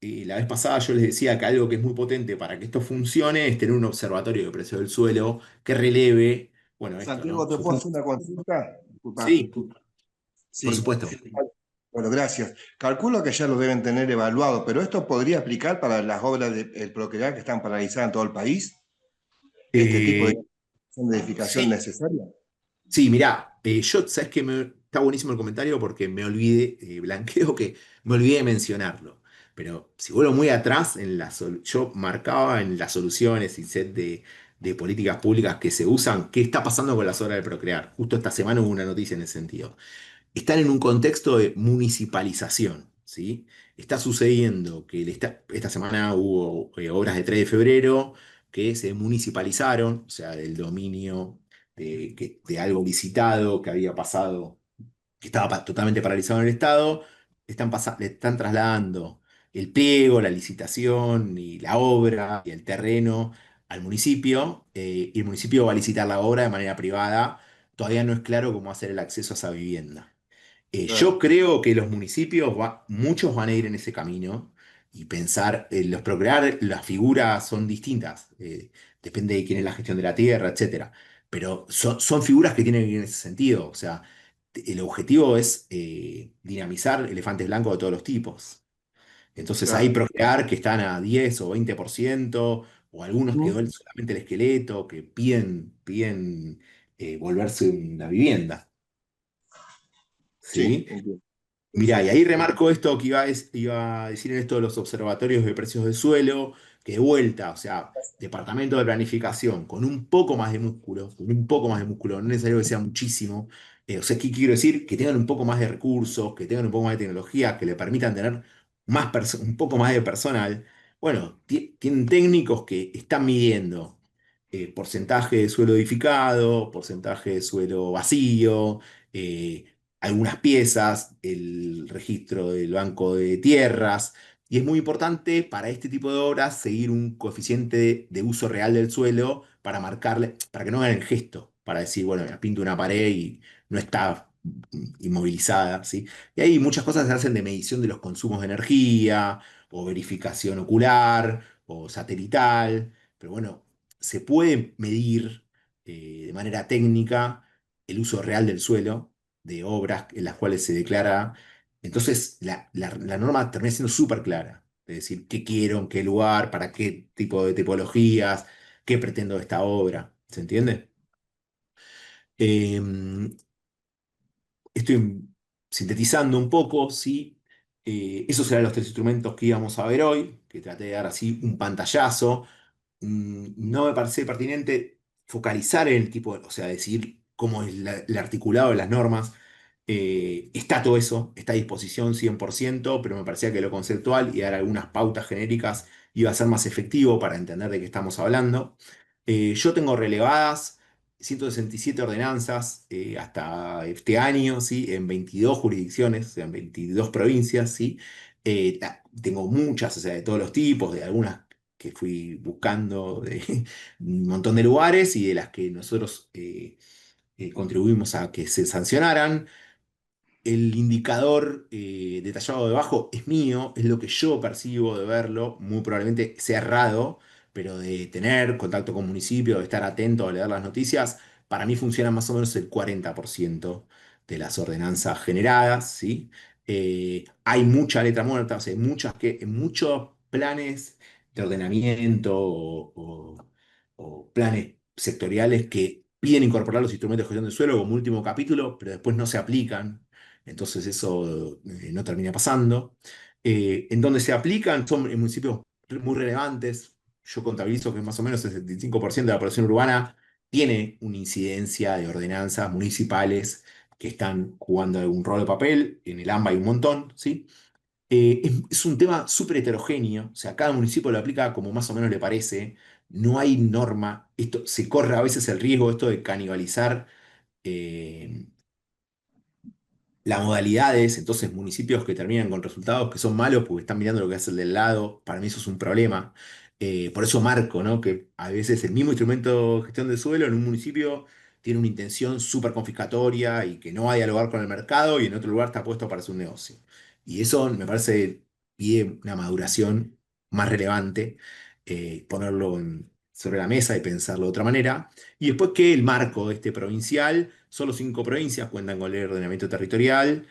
la vez pasada yo les decía que algo que es muy potente para que esto funcione es tener un observatorio de precios del suelo que releve, bueno, esto, Santiago, ¿no? ¿te puedo hacer una consulta? Disculpa. Sí, por Sí. supuesto. Bueno, gracias. Calculo que ya lo deben tener evaluado, pero ¿esto podría aplicar para las obras del Procrear que están paralizadas en todo el país? ¿Este tipo Eh, de edificación sí, necesaria? sí, mirá, sabes que está buenísimo el comentario porque me olvidé, blanqueo que me olvidé de mencionarlo. Pero si vuelvo muy atrás, yo marcaba en las soluciones y set de políticas públicas que se usan, qué está pasando con las obras de Procrear. Justo esta semana hubo una noticia en ese sentido. Están en un contexto de municipalización, ¿sí? Está sucediendo que esta semana hubo obras de 3 de febrero que se municipalizaron, o sea, del dominio de algo licitado que había pasado, que estaba totalmente paralizado en el Estado, le están trasladando el pliego, la licitación y la obra y el terreno al municipio, y el municipio va a licitar la obra de manera privada. Todavía no es claro cómo hacer el acceso a esa vivienda. Yo Claro, creo que los municipios, muchos van a ir en ese camino y pensar, los procrear, las figuras son distintas, depende de quién es la gestión de la tierra, etcétera. Pero son figuras que tienen que ir en ese sentido. O sea, el objetivo es dinamizar elefantes blancos de todos los tipos. Entonces hay claro. procrear que están a 10 o 20%, o algunos que ¿Mm? duelen solamente el esqueleto, que piden volverse una vivienda. Sí, ¿Sí? entiendo. Mirá, y ahí Perfecto. remarco esto que iba a decir en esto de los observatorios de precios del suelo, que de vuelta, o sea, departamento de planificación con un poco más de músculo, con un poco más de músculo, no es necesario que sea muchísimo. O sea, ¿qué quiero decir? Que tengan un poco más de recursos, que tengan un poco más de tecnología, que le permitan tener un poco más de personal. Bueno, tienen técnicos que están midiendo porcentaje de suelo edificado, porcentaje de suelo vacío, eh, algunas piezas, el registro del banco de tierras, y es muy importante para este tipo de obras seguir un coeficiente de uso real del suelo para marcarle, para que no hagan el gesto, para decir, bueno, mira, pinto una pared y no está inmovilizada, ¿sí? Y hay muchas cosas que se hacen de medición de los consumos de energía, o verificación ocular, o satelital, pero bueno, se puede medir de manera técnica el uso real del suelo de obras en las cuales se declara. Entonces, la norma termina siendo súper clara. Es decir, qué quiero, en qué lugar, para qué tipo de tipologías, qué pretendo de esta obra. ¿Se entiende? Eh, Estoy sintetizando un poco, ¿sí? Esos serán los tres instrumentos que íbamos a ver hoy, que traté de dar así un pantallazo. No me parece pertinente focalizar en el tipo, o sea, decir cómo es el articulado de las normas. Está todo eso, está a disposición 100%, pero me parecía que lo conceptual y dar algunas pautas genéricas iba a ser más efectivo para entender de qué estamos hablando. Yo tengo relevadas 167 ordenanzas hasta este año, ¿sí? En 22 jurisdicciones, o sea, en 22 provincias, ¿sí? Tengo muchas, o sea, de todos los tipos, de algunas que fui buscando de un montón de lugares y de las que nosotros contribuimos a que se sancionaran. El indicador detallado debajo es mío, es lo que yo percibo de verlo, muy probablemente sea errado, pero de tener contacto con municipios, de estar atento a leer las noticias, para mí funciona más o menos el 40% de las ordenanzas generadas, ¿sí? Hay mucha letra muerta, o sea, hay muchos planes de ordenamiento o planes sectoriales que piden incorporar los instrumentos de gestión del suelo como último capítulo, pero después no se aplican. Entonces eso no termina pasando. En donde se aplican son en municipios muy relevantes. Yo contabilizo que más o menos el 75% de la población urbana tiene una incidencia de ordenanzas municipales que están jugando un rol de papel. En el AMBA hay un montón, ¿sí? Es un tema súper heterogéneo, o sea, cada municipio lo aplica como más o menos le parece. no hay norma, esto se corre a veces el riesgo esto de canibalizar eh, las modalidades, entonces municipios que terminan con resultados que son malos porque están mirando lo que hace el del lado, para mí eso es un problema. Por eso marco, ¿no? Que a veces el mismo instrumento de gestión del suelo en un municipio tiene una intención súper confiscatoria y que no va a dialogar con el mercado y en otro lugar está puesto para hacer un negocio. Y eso me parece pide una maduración más relevante, ponerlo sobre la mesa y pensarlo de otra manera. Y después que el marco este provincial, solo 5 provincias cuentan con ley de ordenamiento territorial.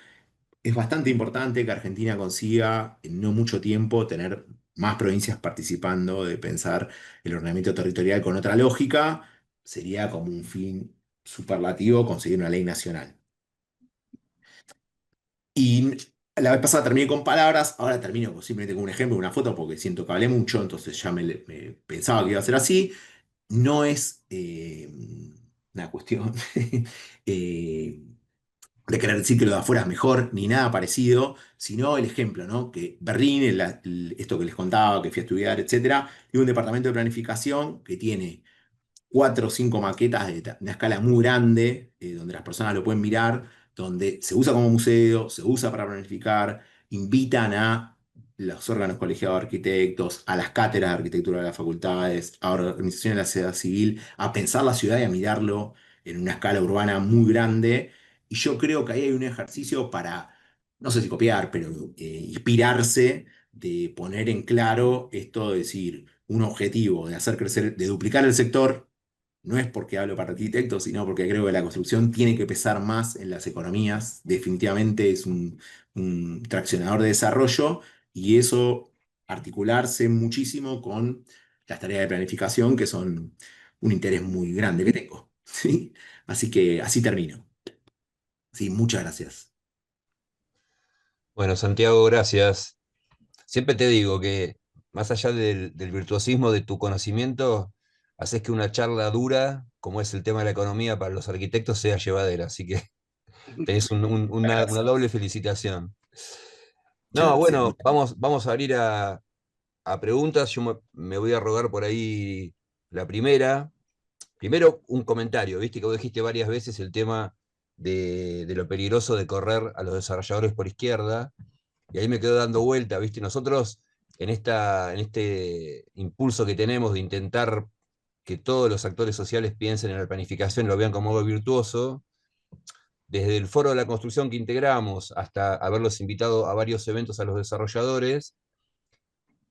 Es bastante importante que Argentina consiga en no mucho tiempo tener más provincias participando de pensar el ordenamiento territorial con otra lógica. Sería como un fin superlativo conseguir una ley nacional. Y la vez pasada terminé con palabras, ahora termino simplemente con un ejemplo, una foto, porque siento que hablé mucho, entonces ya me pensaba que iba a ser así. No es una cuestión eh, de querer decir que lo de afuera es mejor, ni nada parecido, sino el ejemplo, ¿no? Que Berlín, esto que les contaba, que fui a estudiar, etcétera, y un departamento de planificación que tiene 4 o 5 maquetas de una escala muy grande, donde las personas lo pueden mirar, donde se usa como museo, se usa para planificar, invitan a los órganos colegiados de arquitectos, a las cátedras de arquitectura de las facultades, a organizaciones de la sociedad civil, a pensar la ciudad y a mirarlo en una escala urbana muy grande. Y yo creo que ahí hay un ejercicio para, no sé si copiar, pero inspirarse de poner en claro esto de decir, un objetivo de hacer crecer, de duplicar el sector. No es porque hablo para arquitectos, sino porque creo que la construcción tiene que pesar más en las economías. Definitivamente es un traccionador de desarrollo y eso articularse muchísimo con las tareas de planificación, que son un interés muy grande que tengo. ¿Sí? Así que así termino. Sí, muchas gracias. Bueno, Santiago, gracias. Siempre te digo que más allá del virtuosismo de tu conocimiento, haces que una charla dura, como es el tema de la economía para los arquitectos, sea llevadera. Así que tenés una Gracias. doble felicitación. Muchas No, gracias. bueno, vamos a abrir a preguntas. Yo me voy a rogar por ahí la primera. Primero, un comentario, viste que vos dijiste varias veces el tema de lo peligroso de correr a los desarrolladores por izquierda, y ahí me quedo dando vuelta, viste, nosotros en este impulso que tenemos de intentar que todos los actores sociales piensen en la planificación y lo vean como algo virtuoso, desde el foro de la construcción que integramos hasta haberlos invitado a varios eventos a los desarrolladores,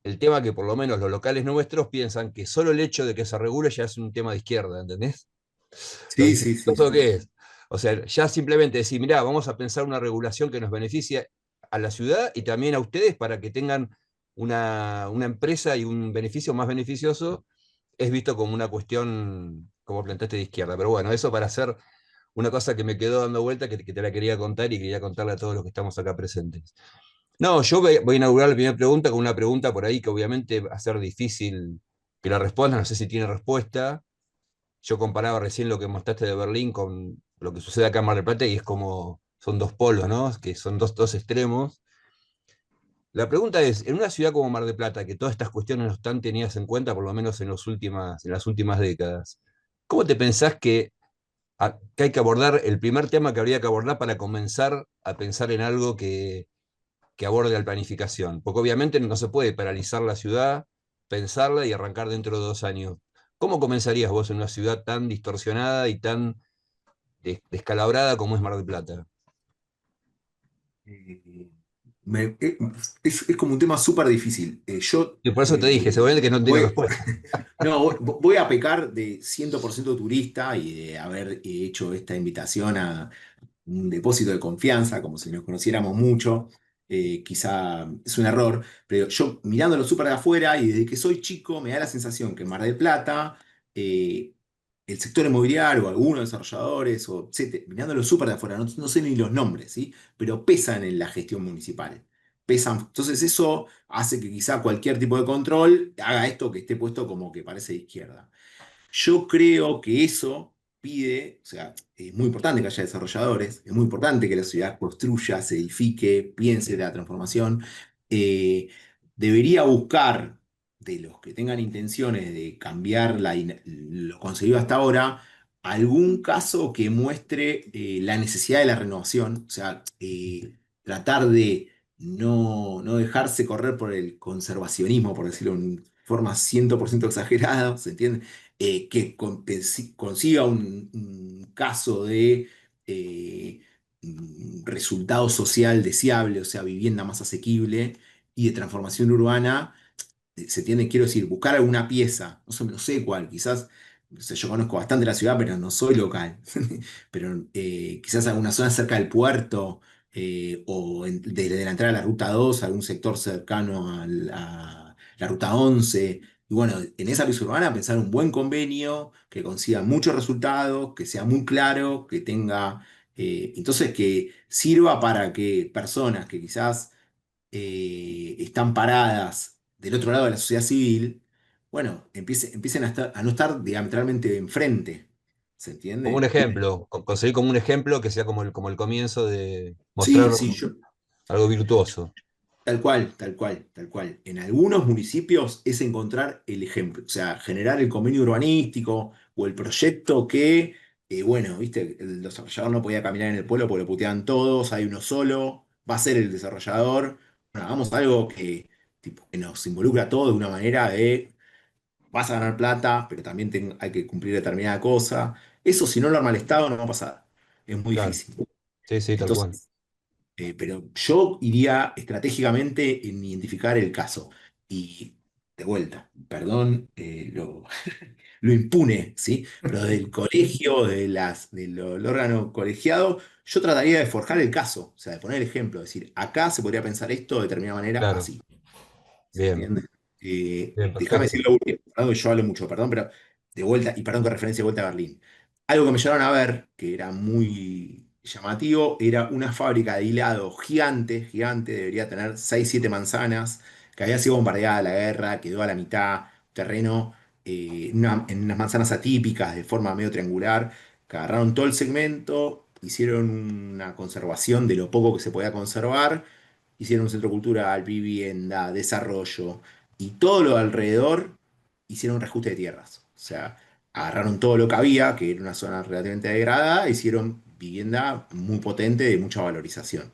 el tema que por lo menos los locales nuestros piensan que solo el hecho de que se regule ya es un tema de izquierda, ¿entendés? Sí, Entonces, sí, sí, ¿eso sí. qué es? O sea, ya simplemente decir, mirá, vamos a pensar una regulación que nos beneficie a la ciudad y también a ustedes para que tengan una empresa y un beneficio más beneficioso, es visto como una cuestión, como planteaste, de izquierda. Pero bueno, eso para hacer una cosa que me quedó dando vuelta, que te la quería contar y quería contarle a todos los que estamos acá presentes. No, yo voy a inaugurar la primera pregunta con una pregunta por ahí que obviamente va a ser difícil que la responda, no sé si tiene respuesta. Yo comparaba recién lo que mostraste de Berlín con lo que sucede acá en Mar del Plata y es como son dos polos, ¿no? Que son dos extremos. La pregunta es, en una ciudad como Mar del Plata, que todas estas cuestiones no están tenidas en cuenta, por lo menos en las últimas décadas, ¿cómo te pensás que hay que abordar el primer tema que habría que abordar para comenzar a pensar en algo que aborde la planificación? Porque obviamente no se puede paralizar la ciudad, pensarla y arrancar dentro de 2 años. ¿Cómo comenzarías vos en una ciudad tan distorsionada y tan descalabrada como es Mar del Plata? Eh, es como un tema súper difícil. Yo Y por eso te dije, seguramente que no tiene voy, respuesta. no, voy a pecar de 100% turista y de haber hecho esta invitación a un depósito de confianza, como si nos conociéramos mucho. Quizá es un error, pero yo mirándolo súper de afuera y desde que soy chico me da la sensación que en Mar del Plata, eh, el sector inmobiliario o algunos desarrolladores, o etcétera, mirándolo súper de afuera, no sé ni los nombres, ¿sí? Pero pesan en la gestión municipal. Pesan. Entonces eso hace que quizá cualquier tipo de control haga esto que esté puesto como que parece de izquierda. Yo creo que eso pide, o sea, es muy importante que haya desarrolladores, es muy importante que la ciudad construya, se edifique, piense de la transformación. Eh, Debería buscar de los que tengan intenciones de cambiar lo conseguido hasta ahora, algún caso que muestre la necesidad de la renovación, o sea, tratar de no dejarse correr por el conservacionismo, por decirlo de forma 100% exagerada, ¿se entiende? Consiga un caso de resultado social deseable, o sea, vivienda más asequible y de transformación urbana, se tiene, quiero decir, buscar alguna pieza, no sé cuál, quizás, no sé, yo conozco bastante la ciudad, pero no soy local, pero quizás alguna zona cerca del puerto, o desde la entrada a la ruta 2 algún sector cercano a la ruta 11. Y bueno, en esa pieza urbana pensar un buen convenio que consiga muchos resultados, que sea muy claro, que tenga, entonces que sirva para que personas que quizás están paradas del otro lado de la sociedad civil, bueno, empiecen a no estar diametralmente enfrente. ¿Se Como un entiende? ejemplo, conseguir como un ejemplo que sea como el comienzo de Sí, mostrar sí, yo, algo virtuoso. tal cual, tal cual, tal cual. En algunos municipios es encontrar el ejemplo, o sea, generar el convenio urbanístico o el proyecto que, bueno, viste, el desarrollador no podía caminar en el pueblo porque lo puteaban todos, hay uno solo, va a ser el desarrollador. Bueno, hagamos algo que, tipo, que nos involucra a todos de una manera de vas a ganar plata, pero también hay que cumplir determinada cosa. Eso si no lo arma el Estado no va a pasar. Es muy Claro, difícil. sí, sí, tal cual. Entonces, pero yo iría estratégicamente en identificar el caso. Y de vuelta, perdón, lo impune, ¿sí? Pero del colegio, del órgano colegiado, yo trataría de forjar el caso, o sea, de poner el ejemplo, decir, acá se podría pensar esto de determinada manera Claro, así. ¿Se bien, entiende? bien, Déjame perfecto. decirlo último, perdón que yo hablo mucho, perdón, pero de vuelta, y perdón que referencia de vuelta a Berlín. Algo que me llevaron a ver, que era muy llamativo, era una fábrica de hilado gigante, gigante, debería tener 6 7 manzanas, que había sido bombardeada la guerra, quedó a la mitad, terreno, en unas manzanas atípicas, de forma medio triangular, que agarraron todo el segmento, hicieron una conservación de lo poco que se podía conservar, hicieron un centro cultural, vivienda, desarrollo, y todo lo alrededor hicieron un reajuste de tierras. O sea, agarraron todo lo que había, que era una zona relativamente degradada, e hicieron vivienda muy potente, de mucha valorización.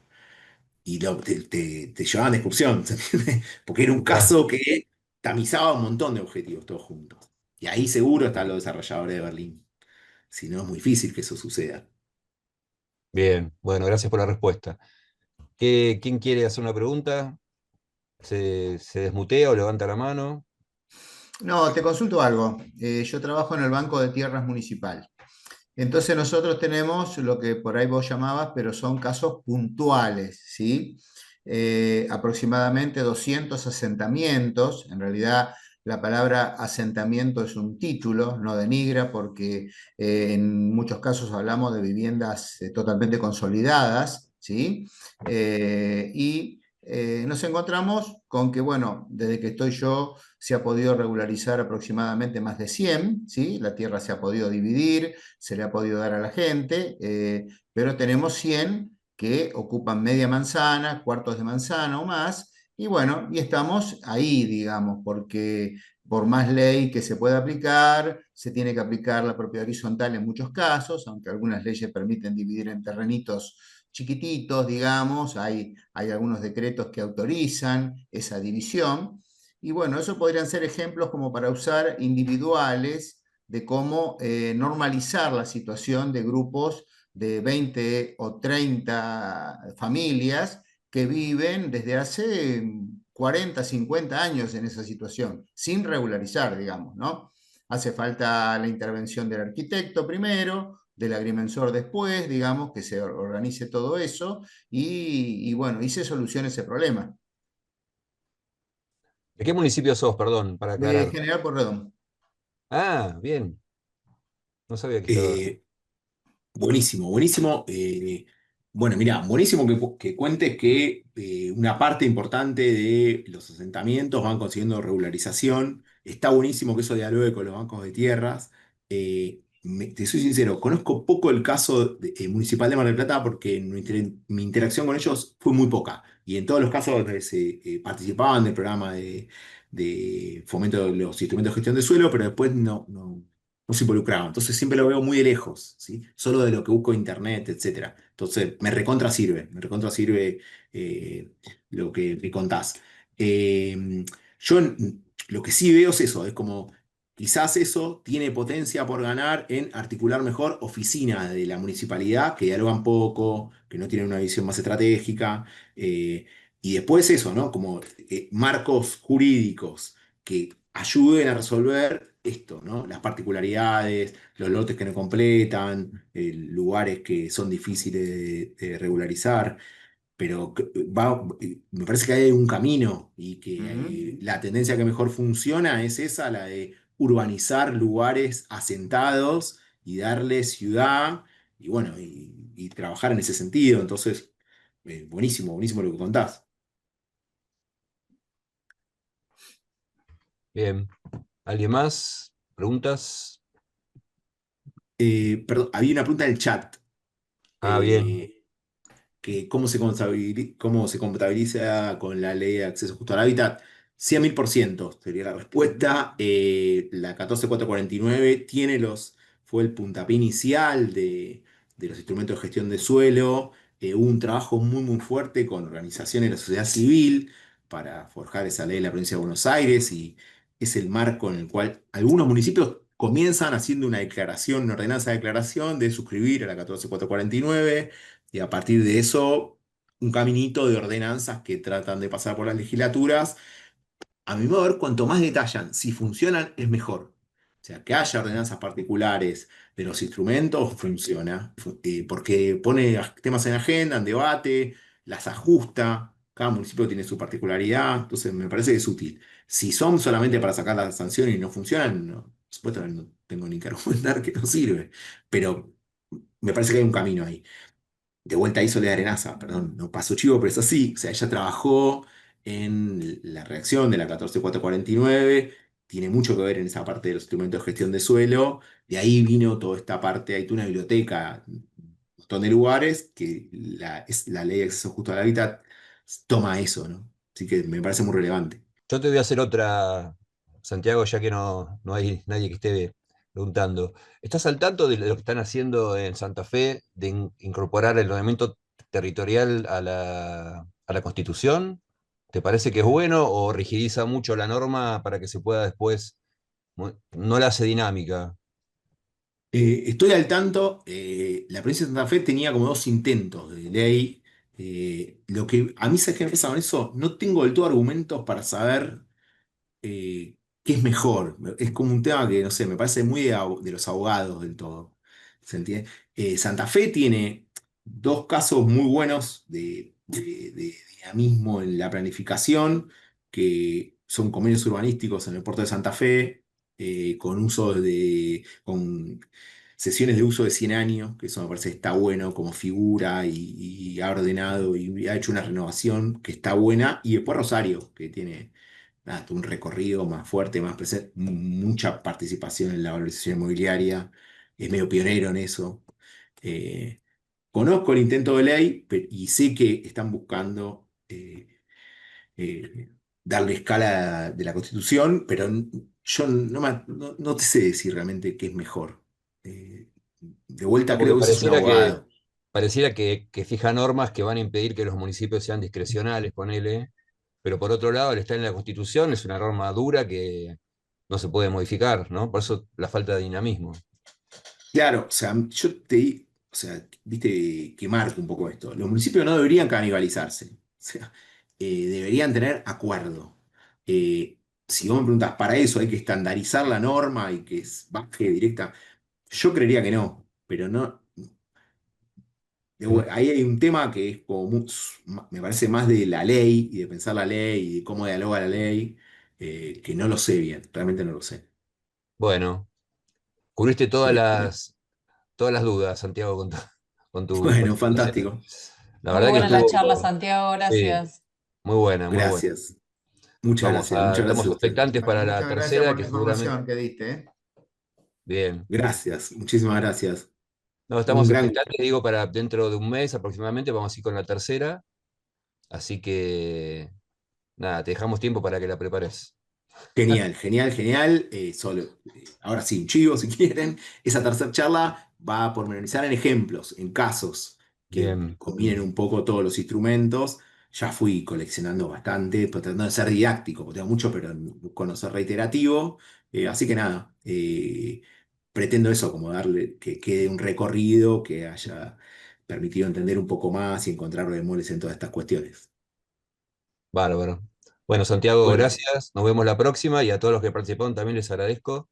Y te llevaban de excursión, ¿se entiende? Porque era un Claro, caso que tamizaba un montón de objetivos todos juntos. Y ahí seguro están los desarrolladores de Berlín. Si no, es muy difícil que eso suceda. bien. Bueno, gracias por la respuesta. ¿Quién quiere hacer una pregunta? ¿Se desmutea o levanta la mano? No, te consulto algo. Yo trabajo en el Banco de Tierras Municipal. Entonces nosotros tenemos lo que por ahí vos llamabas, pero son casos puntuales, ¿sí? Aproximadamente 200 asentamientos. En realidad la palabra asentamiento es un título, no denigra, porque en muchos casos hablamos de viviendas totalmente consolidadas, ¿sí? Y nos encontramos con que, bueno, desde que estoy yo se ha podido regularizar aproximadamente más de 100, ¿sí? La tierra se ha podido dividir, se le ha podido dar a la gente, pero tenemos 100 que ocupan media manzana, cuartos de manzana o más, y bueno, y estamos ahí, digamos, porque por más ley que se pueda aplicar, se tiene que aplicar la propiedad horizontal en muchos casos, aunque algunas leyes permiten dividir en terrenitos chiquititos, digamos, hay algunos decretos que autorizan esa división. Y bueno, eso podrían ser ejemplos como para usar individuales de cómo normalizar la situación de grupos de 20 o 30 familias que viven desde hace 40, 50 años en esa situación, sin regularizar, digamos, ¿no? Hace falta la intervención del arquitecto primero, del agrimensor después, digamos, que se organice todo eso y bueno, y se solucione ese problema. ¿De qué municipio sos, perdón, para De aclarar? General Porredón. Ah, bien. No sabía que estaba. Eh, Buenísimo, buenísimo. Bueno, mira, buenísimo que cuentes que una parte importante de los asentamientos van consiguiendo regularización. Está buenísimo que eso dialogue con los bancos de tierras. Te soy sincero, conozco poco el caso municipal de Mar del Plata porque mi interacción con ellos fue muy poca. Y en todos los casos donde se participaban del programa de fomento de los instrumentos de gestión de suelo, pero después no se involucraba. Entonces siempre lo veo muy de lejos, ¿sí? Solo de lo que busco en internet, etcétera. Entonces me recontra sirve lo que contás. Yo lo que sí veo es eso, es como quizás eso tiene potencia por ganar en articular mejor oficinas de la municipalidad que dialogan poco, que no tienen una visión más estratégica. Y después eso, ¿no? Como marcos jurídicos que ayuden a resolver esto, ¿no? Las particularidades, los lotes que no completan, lugares que son difíciles de regularizar, pero me parece que hay un camino y que la tendencia que mejor funciona es esa, la de urbanizar lugares asentados y darle ciudad y bueno, y trabajar en ese sentido. Entonces, buenísimo, buenísimo lo que contás. Bien. ¿Alguien más? ¿Preguntas? Perdón, había una pregunta en el chat. Ah, bien. eh, que cómo se compatibiliza con la ley de acceso justo al hábitat. 100.000% sería la respuesta. La 14449 fue el puntapié inicial de los instrumentos de gestión de suelo. Hubo un trabajo muy, muy fuerte con organizaciones de la sociedad civil para forjar esa ley de la provincia de Buenos Aires y es el marco en el cual algunos municipios comienzan haciendo una declaración, una ordenanza de declaración de suscribir a la 14449 y a partir de eso, un caminito de ordenanzas que tratan de pasar por las legislaturas. A mi modo de ver, cuanto más detallan, si funcionan, es mejor. O sea, que haya ordenanzas particulares de los instrumentos, funciona. Porque pone temas en agenda, en debate, las ajusta. Cada municipio tiene su particularidad, entonces me parece que es útil. Si son solamente para sacar las sanciones y no funcionan, no, por supuesto no tengo ni que argumentar que no sirve. Pero me parece que hay un camino ahí de vuelta hizo de Arenaza, perdón, no pasó chivo, pero es así. O sea, ella trabajó en la redacción de la 14449, tiene mucho que ver en esa parte de los instrumentos de gestión de suelo, de ahí vino toda esta parte, hay toda una biblioteca, un montón de lugares, que la ley de acceso justo al hábitat toma eso, ¿no? Así que me parece muy relevante. Yo te voy a hacer otra, Santiago, ya que no hay nadie que esté preguntando. ¿Estás al tanto de lo que están haciendo en Santa Fe de incorporar el ordenamiento territorial a la Constitución? ¿Te parece que es bueno o rigidiza mucho la norma para que se pueda después, no la hace dinámica? Estoy al tanto, la provincia de Santa Fe tenía como dos intentos de ley. Lo que a mí se que me pasa con eso, no tengo del todo argumentos para saber qué es mejor. Es como un tema que, no sé, me parece muy de los abogados del todo. ¿Se entiende? Santa Fe tiene dos casos muy buenos de dinamismo en la planificación, que son convenios urbanísticos en el puerto de Santa Fe, con sesiones de uso de 100 años, que eso me parece que está bueno como figura y ha ordenado y ha hecho una renovación que está buena. Y después Rosario, que tiene nada, un recorrido más fuerte, más presente, mucha participación en la valorización inmobiliaria, es medio pionero en eso. Eh, Conozco el intento de ley y sé que están buscando darle escala de la Constitución, pero yo no te sé decir realmente qué es mejor. De vuelta No, porque creo que eso es un abogado. pareciera que fija normas que van a impedir que los municipios sean discrecionales, ponele, pero por otro lado, al estar en la Constitución es una norma dura que no se puede modificar, ¿no? Por eso la falta de dinamismo. Claro, o sea, o sea, viste que marco un poco esto. Los municipios no deberían canibalizarse, o sea, deberían tener acuerdo. Si vos me preguntas, ¿para eso hay que estandarizar la norma y que baje directa? Yo creería que no, pero no. Mm. Ahí hay un tema que es como, me parece más de la ley y de pensar la ley y de cómo dialoga la ley, que no lo sé bien, realmente no lo sé. Bueno, cubriste Sí. todas las dudas, Santiago, con tu Bueno, participación. fantástico. La Muy verdad que buena la charla, estuvo, Santiago, sí, gracias. muy buena, muy buena. Gracias. Muchas Estamos gracias a usted. expectantes Bueno, para la muchas gracias tercera, por la que seguramente, información que diste, ¿eh? bien. Gracias, muchísimas gracias. No, Un estamos gran expectantes, digo, para dentro de un mes aproximadamente, vamos a ir con la tercera, así que nada, te dejamos tiempo para que la prepares. Genial, genial, genial. Ahora sí, un chivo si quieren. Esa tercera charla va a pormenorizar en ejemplos, en casos que Bien. combinen un poco todos los instrumentos. Ya fui coleccionando bastante, pero tratando de ser didáctico, porque tengo mucho, pero busco no ser reiterativo. Así que nada, pretendo eso, como darle que quede un recorrido que haya permitido entender un poco más y encontrar bemoles en todas estas cuestiones. Bárbaro. Bueno, Santiago, Bueno, gracias. Nos vemos la próxima y a todos los que participaron también les agradezco.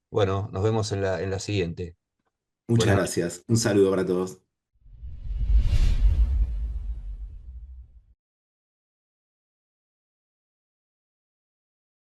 Bueno, nos vemos en la siguiente. muchas Buenas noches. gracias. Un saludo para todos.